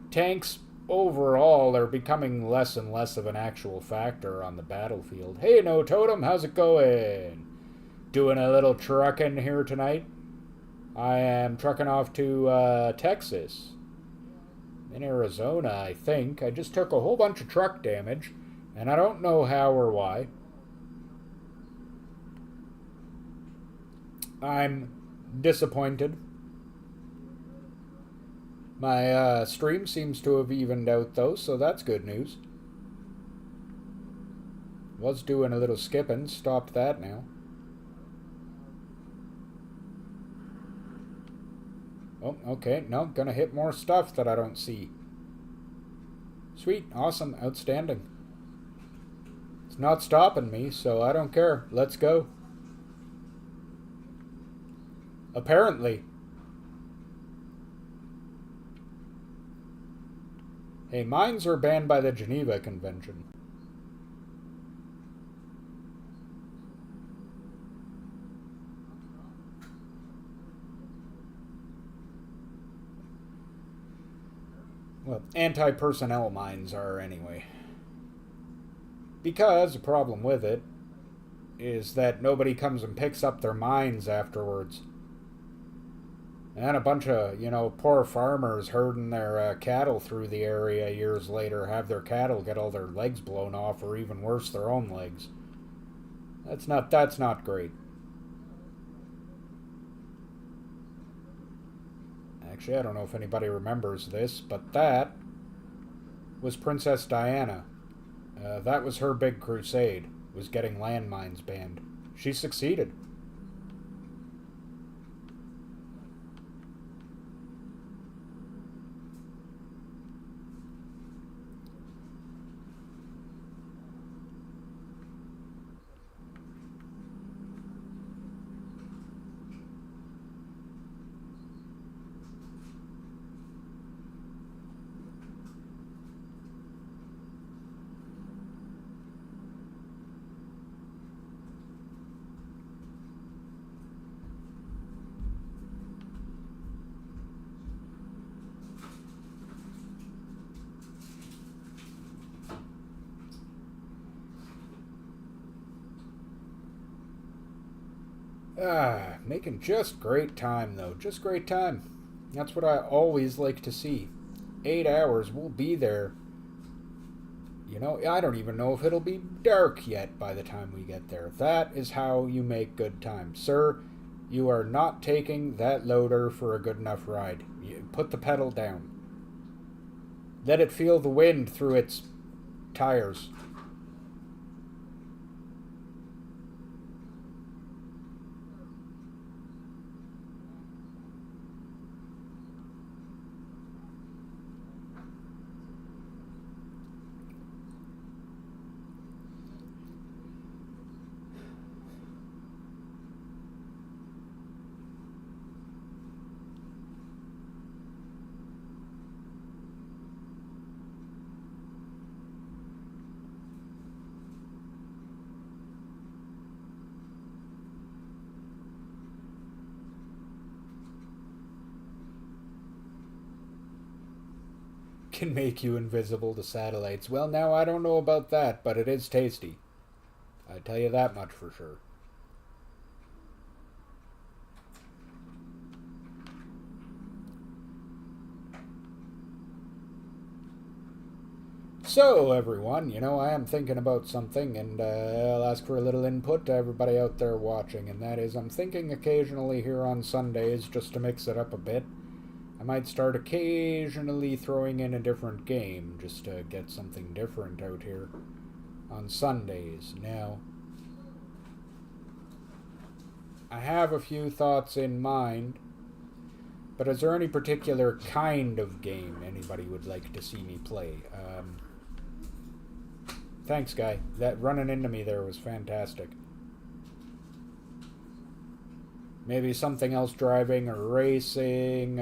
tanks overall are becoming less and less of an actual factor on the battlefield. Hey, No Totem, how's it going? Doing a little trucking here tonight. I am trucking off to Texas. In Arizona, I think. I just took a whole bunch of truck damage, and I don't know how or why. I'm disappointed. My stream seems to have evened out, though, so that's good news. Was doing a little skipping, stopped that now. Oh, okay, no, gonna hit more stuff that I don't see. Sweet, awesome, outstanding. It's not stopping me, so I don't care. Let's go. Apparently. Hey, mines are banned by the Geneva Convention. Well, anti-personnel mines are anyway. Because the problem with it is that nobody comes and picks up their mines afterwards. And a bunch of, poor farmers herding their cattle through the area years later have their cattle get all their legs blown off, or even worse, their own legs. That's not great. Actually, I don't know if anybody remembers this, but that was Princess Diana. That was her big crusade, was getting landmines banned. She succeeded. Making just great time, though. Just great time. That's what I always like to see. 8 hours, we'll be there. I don't even know if it'll be dark yet by the time we get there. That is how you make good time. Sir, You are not taking that loader for a good enough ride. You put the pedal down. Let it feel the wind through its tires. Can make you invisible to satellites. Well, now I don't know about that, but it is tasty. I tell you that much for sure. So, everyone, I am thinking about something, and I'll ask for a little input to everybody out there watching, and that is I'm thinking occasionally here on Sundays, just to mix it up a bit, I might start occasionally throwing in a different game, just to get something different out here on Sundays. Now, I have a few thoughts in mind, but is there any particular kind of game anybody would like to see me play? Thanks, guy. That running into me there was fantastic. Maybe something else driving or racing.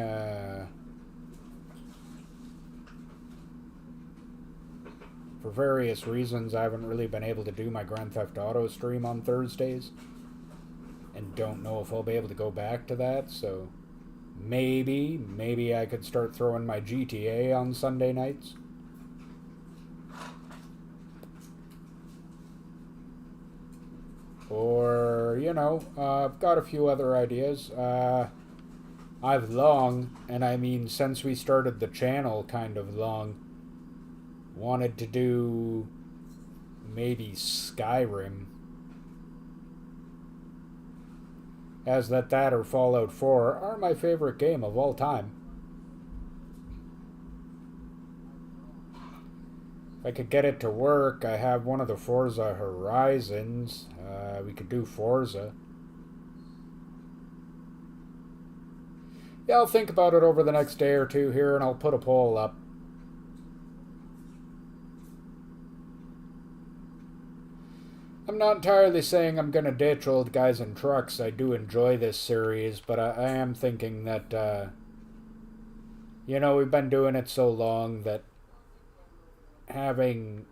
For various reasons, I haven't really been able to do my Grand Theft Auto stream on Thursdays. And don't know if I'll be able to go back to that, so maybe I could start throwing my GTA on Sunday nights. Or, I've got a few other ideas. I've long, and I mean since we started the channel kind of long, wanted to do maybe Skyrim. As that or Fallout 4 are my favorite game of all time. If I could get it to work, I have one of the Forza Horizons. We could do Forza. Yeah, I'll think about it over the next day or two here, and I'll put a poll up. I'm not entirely saying I'm going to ditch Old Guys in Trucks. I do enjoy this series, but I am thinking that, we've been doing it so long that having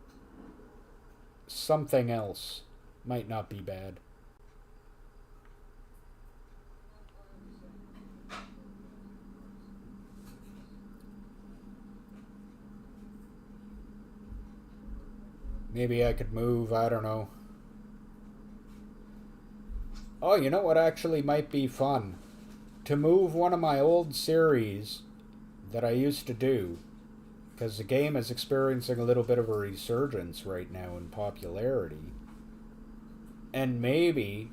something else might not be bad. Maybe I could move, I don't know. Oh, you know what actually might be fun? To move one of my old series that I used to do, because the game is experiencing a little bit of a resurgence right now in popularity. And maybe,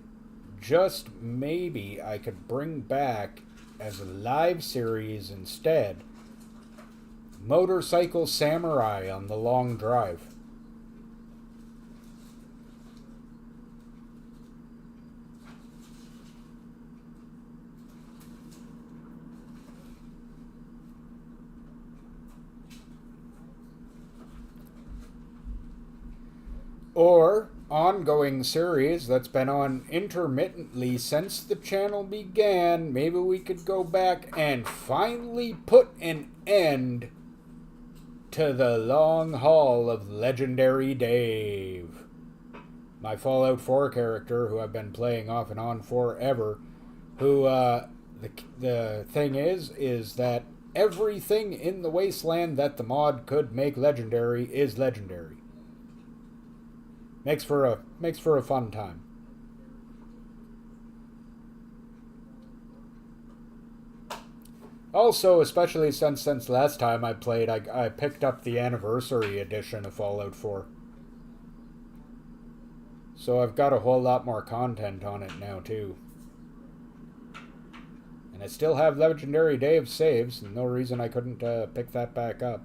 just maybe, I could bring back as a live series instead Motorcycle Samurai on the Long Drive. Or ongoing series that's been on intermittently since the channel began. Maybe we could go back and finally put an end to the long haul of Legendary Dave. My Fallout 4 character, who I've been playing off and on forever, who, the thing is that everything in the Wasteland that the mod could make legendary is legendary. Makes for a fun time. Also, especially since last time I played, I picked up the anniversary edition of Fallout 4. So I've got a whole lot more content on it now, too. And I still have Legendary Dave saves, and no reason I couldn't pick that back up.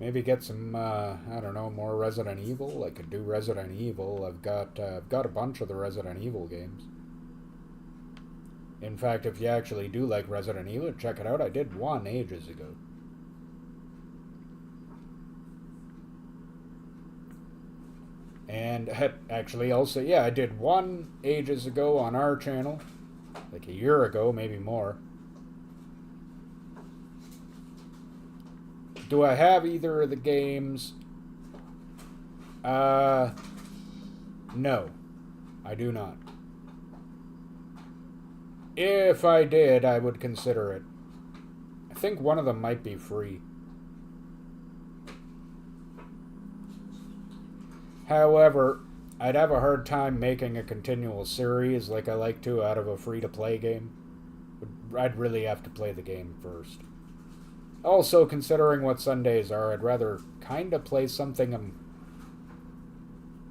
Maybe get some, I don't know, more Resident Evil. I could do Resident Evil. I've got a bunch of the Resident Evil games. In fact, if you actually do like Resident Evil, check it out. I did one ages ago. And actually also, yeah, I did one ages ago on our channel. Like a year ago, maybe more. Do I have either of the games? No. I do not. If I did, I would consider it. I think one of them might be free. However, I'd have a hard time making a continual series like I like to out of a free-to-play game. I'd really have to play the game first. Also, considering what Sundays are, I'd rather kind of play something I'm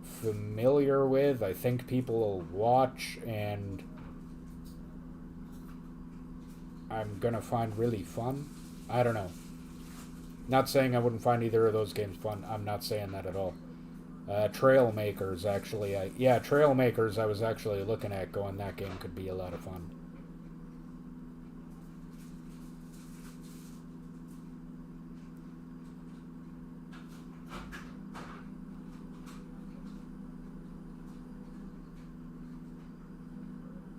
familiar with. I think people will watch and I'm gonna find really fun. I don't know. Not saying I wouldn't find either of those games fun. I'm not saying that at all. Trailmakers, actually. Trailmakers I was actually looking at going, that game could be a lot of fun.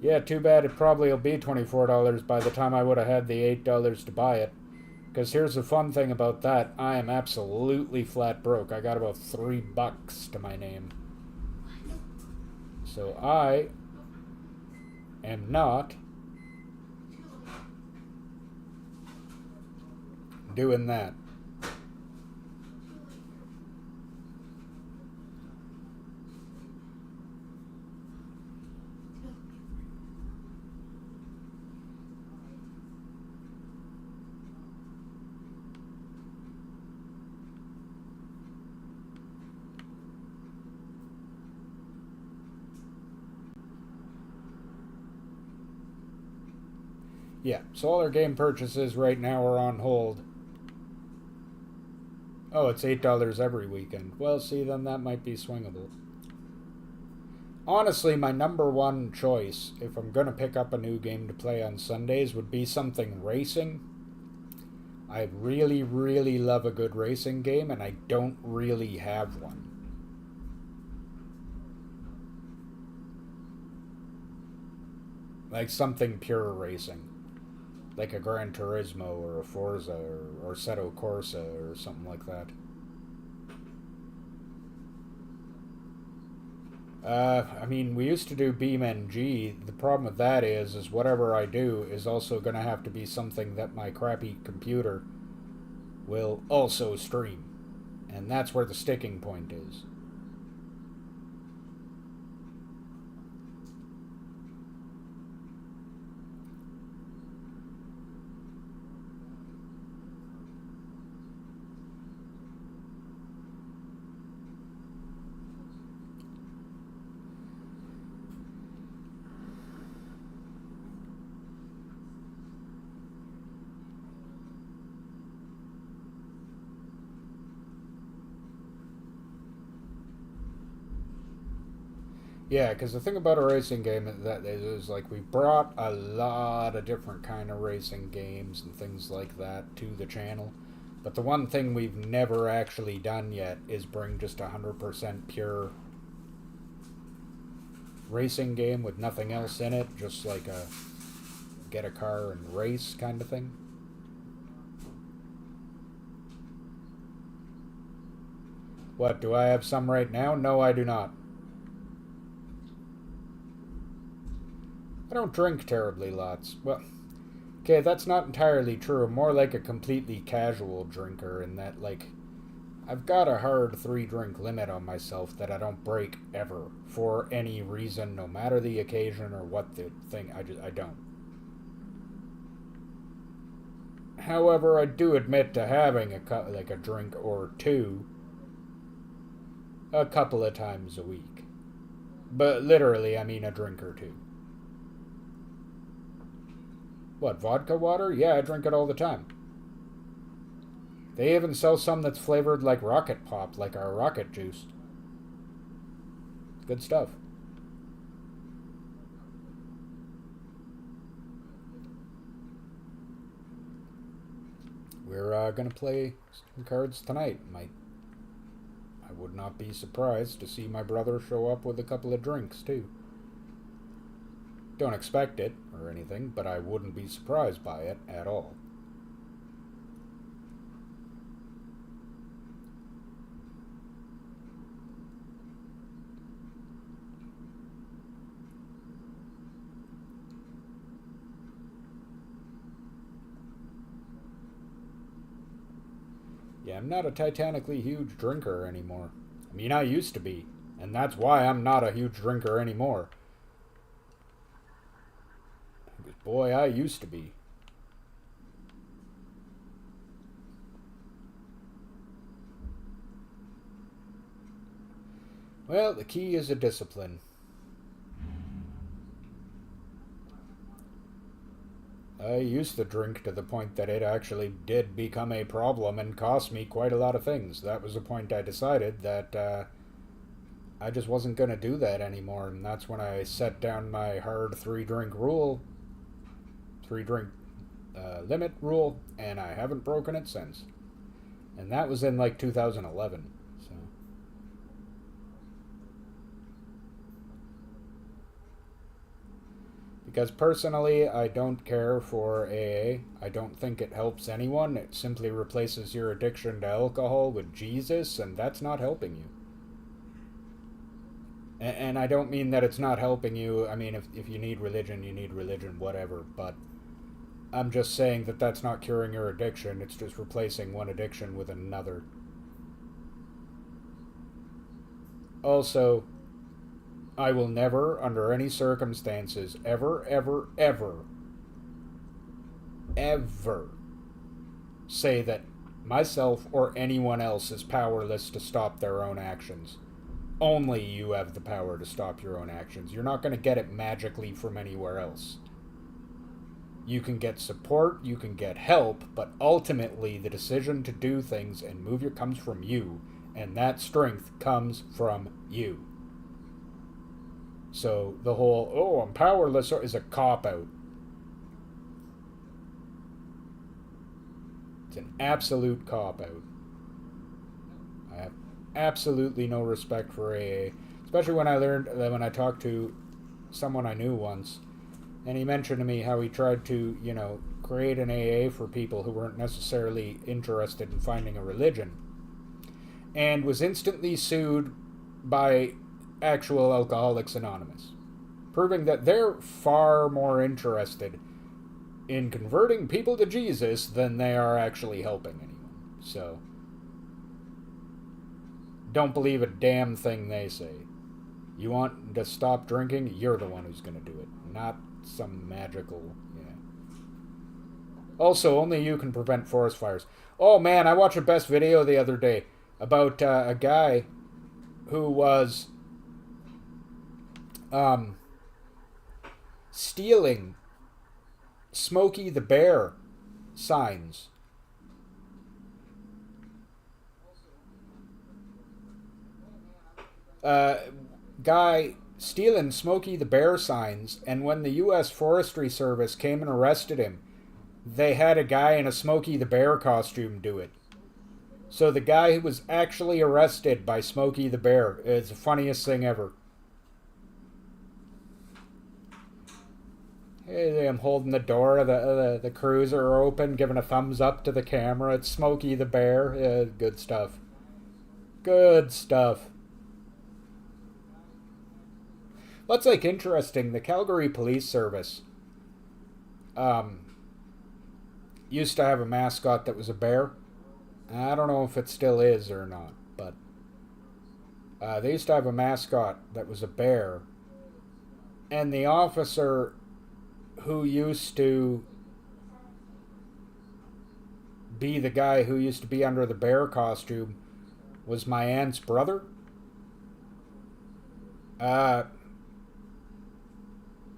Yeah, too bad it probably will be $24 by the time I would have had the $8 to buy it. Because here's the fun thing about that. I am absolutely flat broke. I got about $3 to my name. So I am not doing that. Yeah, so all our game purchases right now are on hold. Oh, it's $8 every weekend. Well, see, then that might be swingable. Honestly, my number one choice, if I'm going to pick up a new game to play on Sundays, would be something racing. I really, really love a good racing game, and I don't really have one. Like something pure racing. Like a Gran Turismo or a Forza or Assetto Corsa or something like that. I mean, we used to do BeamNG. The problem with that is whatever I do is also going to have to be something that my crappy computer will also stream. And that's where the sticking point is. Yeah, because the thing about a racing game that is like we brought a lot of different kind of racing games and things like that to the channel, but the one thing we've never actually done yet is bring just 100% pure racing game with nothing else in it, just like a get a car and race kind of thing. What, do I have some right now? No, I do not. I don't drink terribly lots. Well, okay, that's not entirely true. I'm more like a completely casual drinker in that, like, I've got a hard 3-drink limit on myself that I don't break ever for any reason, no matter the occasion or what the thing. I don't. However, I do admit to having a drink or two a couple of times a week. But literally, I mean a drink or two. What, vodka water? Yeah, I drink it all the time. They even sell some that's flavored like Rocket Pop, like our Rocket Juice. Good stuff. We're gonna play some cards tonight. I would not be surprised to see my brother show up with a couple of drinks, too. Don't expect it or anything, but I wouldn't be surprised by it at all. Yeah, I'm not a titanically huge drinker anymore. I mean, I used to be, and that's why I'm not a huge drinker anymore. Because, boy, I used to be. Well, the key is a discipline. I used to drink to the point that it actually did become a problem and cost me quite a lot of things. That was the point I decided that I just wasn't going to do that anymore, and that's when I set down my hard 3-drink rule, 3-drink limit rule, and I haven't broken it since. And that was in like 2011. Because personally, I don't care for AA. I don't think it helps anyone. It simply replaces your addiction to alcohol with Jesus, and that's not helping you. And I don't mean that it's not helping you. I mean, if you need religion, you need religion, whatever. But I'm just saying that that's not curing your addiction. It's just replacing one addiction with another. Also, I will never, under any circumstances, ever, ever, ever, ever say that myself or anyone else is powerless to stop their own actions. Only you have the power to stop your own actions. You're not going to get it magically from anywhere else. You can get support, you can get help, but ultimately the decision to do things and move your comes from you, and that strength comes from you. So the whole, oh, I'm powerless, is a cop-out. It's an absolute cop-out. I have absolutely no respect for AA. Especially when I talked to someone I knew once, and he mentioned to me how he tried to, create an AA for people who weren't necessarily interested in finding a religion, and was instantly sued by actual Alcoholics Anonymous, proving that they're far more interested in converting people to Jesus than they are actually helping anyone. So, don't believe a damn thing they say. You want to stop drinking? You're the one who's going to do it, not some magical, Also, only you can prevent forest fires. Oh man, I watched a best video the other day about a guy who was stealing Smokey the Bear signs. Guy stealing Smokey the Bear signs, and when the U.S. Forestry Service came and arrested him, they had a guy in a Smokey the Bear costume do it. So the guy who was actually arrested by Smokey the Bear is the funniest thing ever. Hey, I'm holding the door of the cruiser open, giving a thumbs up to the camera. It's Smokey the Bear. Good stuff. Good stuff. What's like interesting, the Calgary Police Service used to have a mascot that was a bear. I don't know if it still is or not, but they used to have a mascot that was a bear. And the officer who used to be the guy who used to be under the bear costume was my aunt's brother.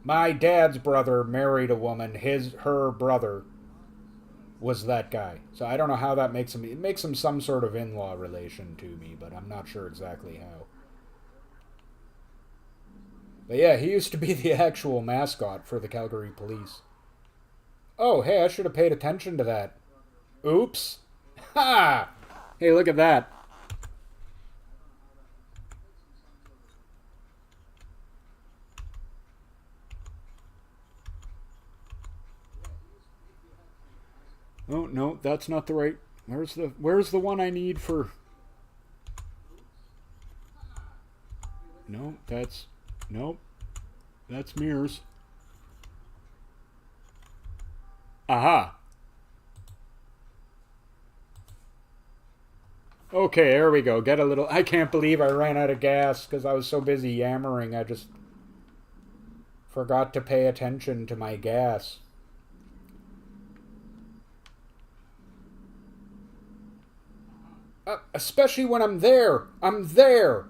My dad's brother married a woman. Her brother was that guy. So I don't know how that makes him. It makes him some sort of in-law relation to me, but I'm not sure exactly how. But yeah, he used to be the actual mascot for the Calgary Police. Oh, hey, I should have paid attention to that. Oops. Ha! Hey, look at that. Oh, no, that's not the right... Where's the one I need for... No, that's... Nope. That's mirrors. Aha. Okay, there we go. Get a little... I can't believe I ran out of gas because I was so busy yammering. I just forgot to pay attention to my gas. Especially when I'm there. I'm there.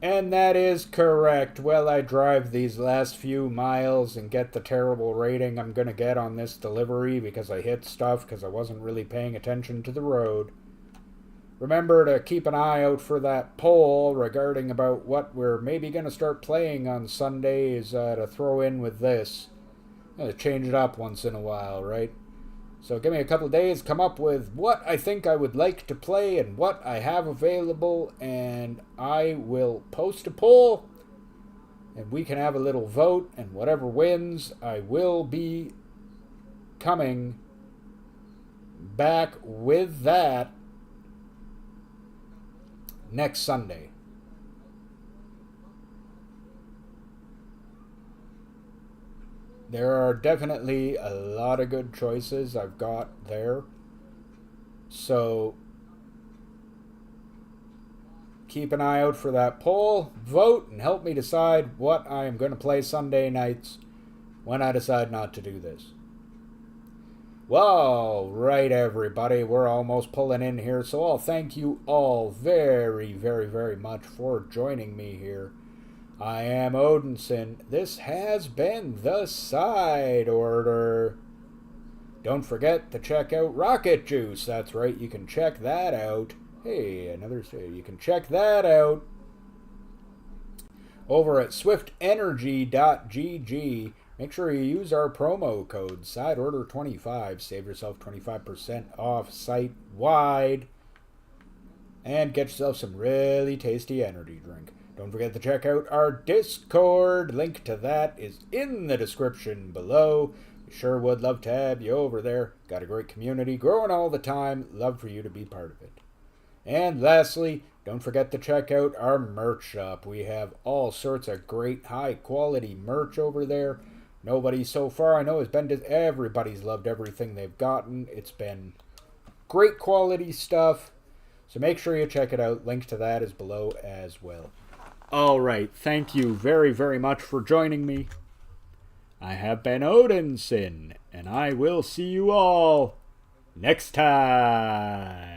And that is correct. Well, I drive these last few miles and get the terrible rating I'm going to get on this delivery because I hit stuff because I wasn't really paying attention to the road. Remember to keep an eye out for that poll regarding about what we're maybe going to start playing on Sundays to throw in with this. Change it up once in a while, right? So give me a couple days, come up with what I think I would like to play and what I have available, and I will post a poll, and we can have a little vote, and whatever wins, I will be coming back with that next Sunday. There are definitely a lot of good choices I've got there. So keep an eye out for that poll, vote, and help me decide what I am going to play Sunday nights when I decide not to do this. Well, right, everybody, we're almost pulling in here, so I'll thank you all very, very, very much for joining me here. I am Odinson. This has been The Side Order. Don't forget to check out Rocket Juice. That's right, you can check that out. Hey, you can check that out over at swiftenergy.gg. Make sure you use our promo code SideOrder25. Save yourself 25% off site-wide. And get yourself some really tasty energy drink. Don't forget to check out our Discord. Link to that is in the description below. We sure would love to have you over there. Got a great community, growing all the time. Love for you to be part of it. And lastly, don't forget to check out our merch shop. We have all sorts of great high-quality merch over there. Nobody so far I know has been everybody's loved everything they've gotten. It's been great quality stuff. So make sure you check it out. Link to that is below as well. All right, thank you very, very much for joining me. I have been Odinson, and I will see you all next time.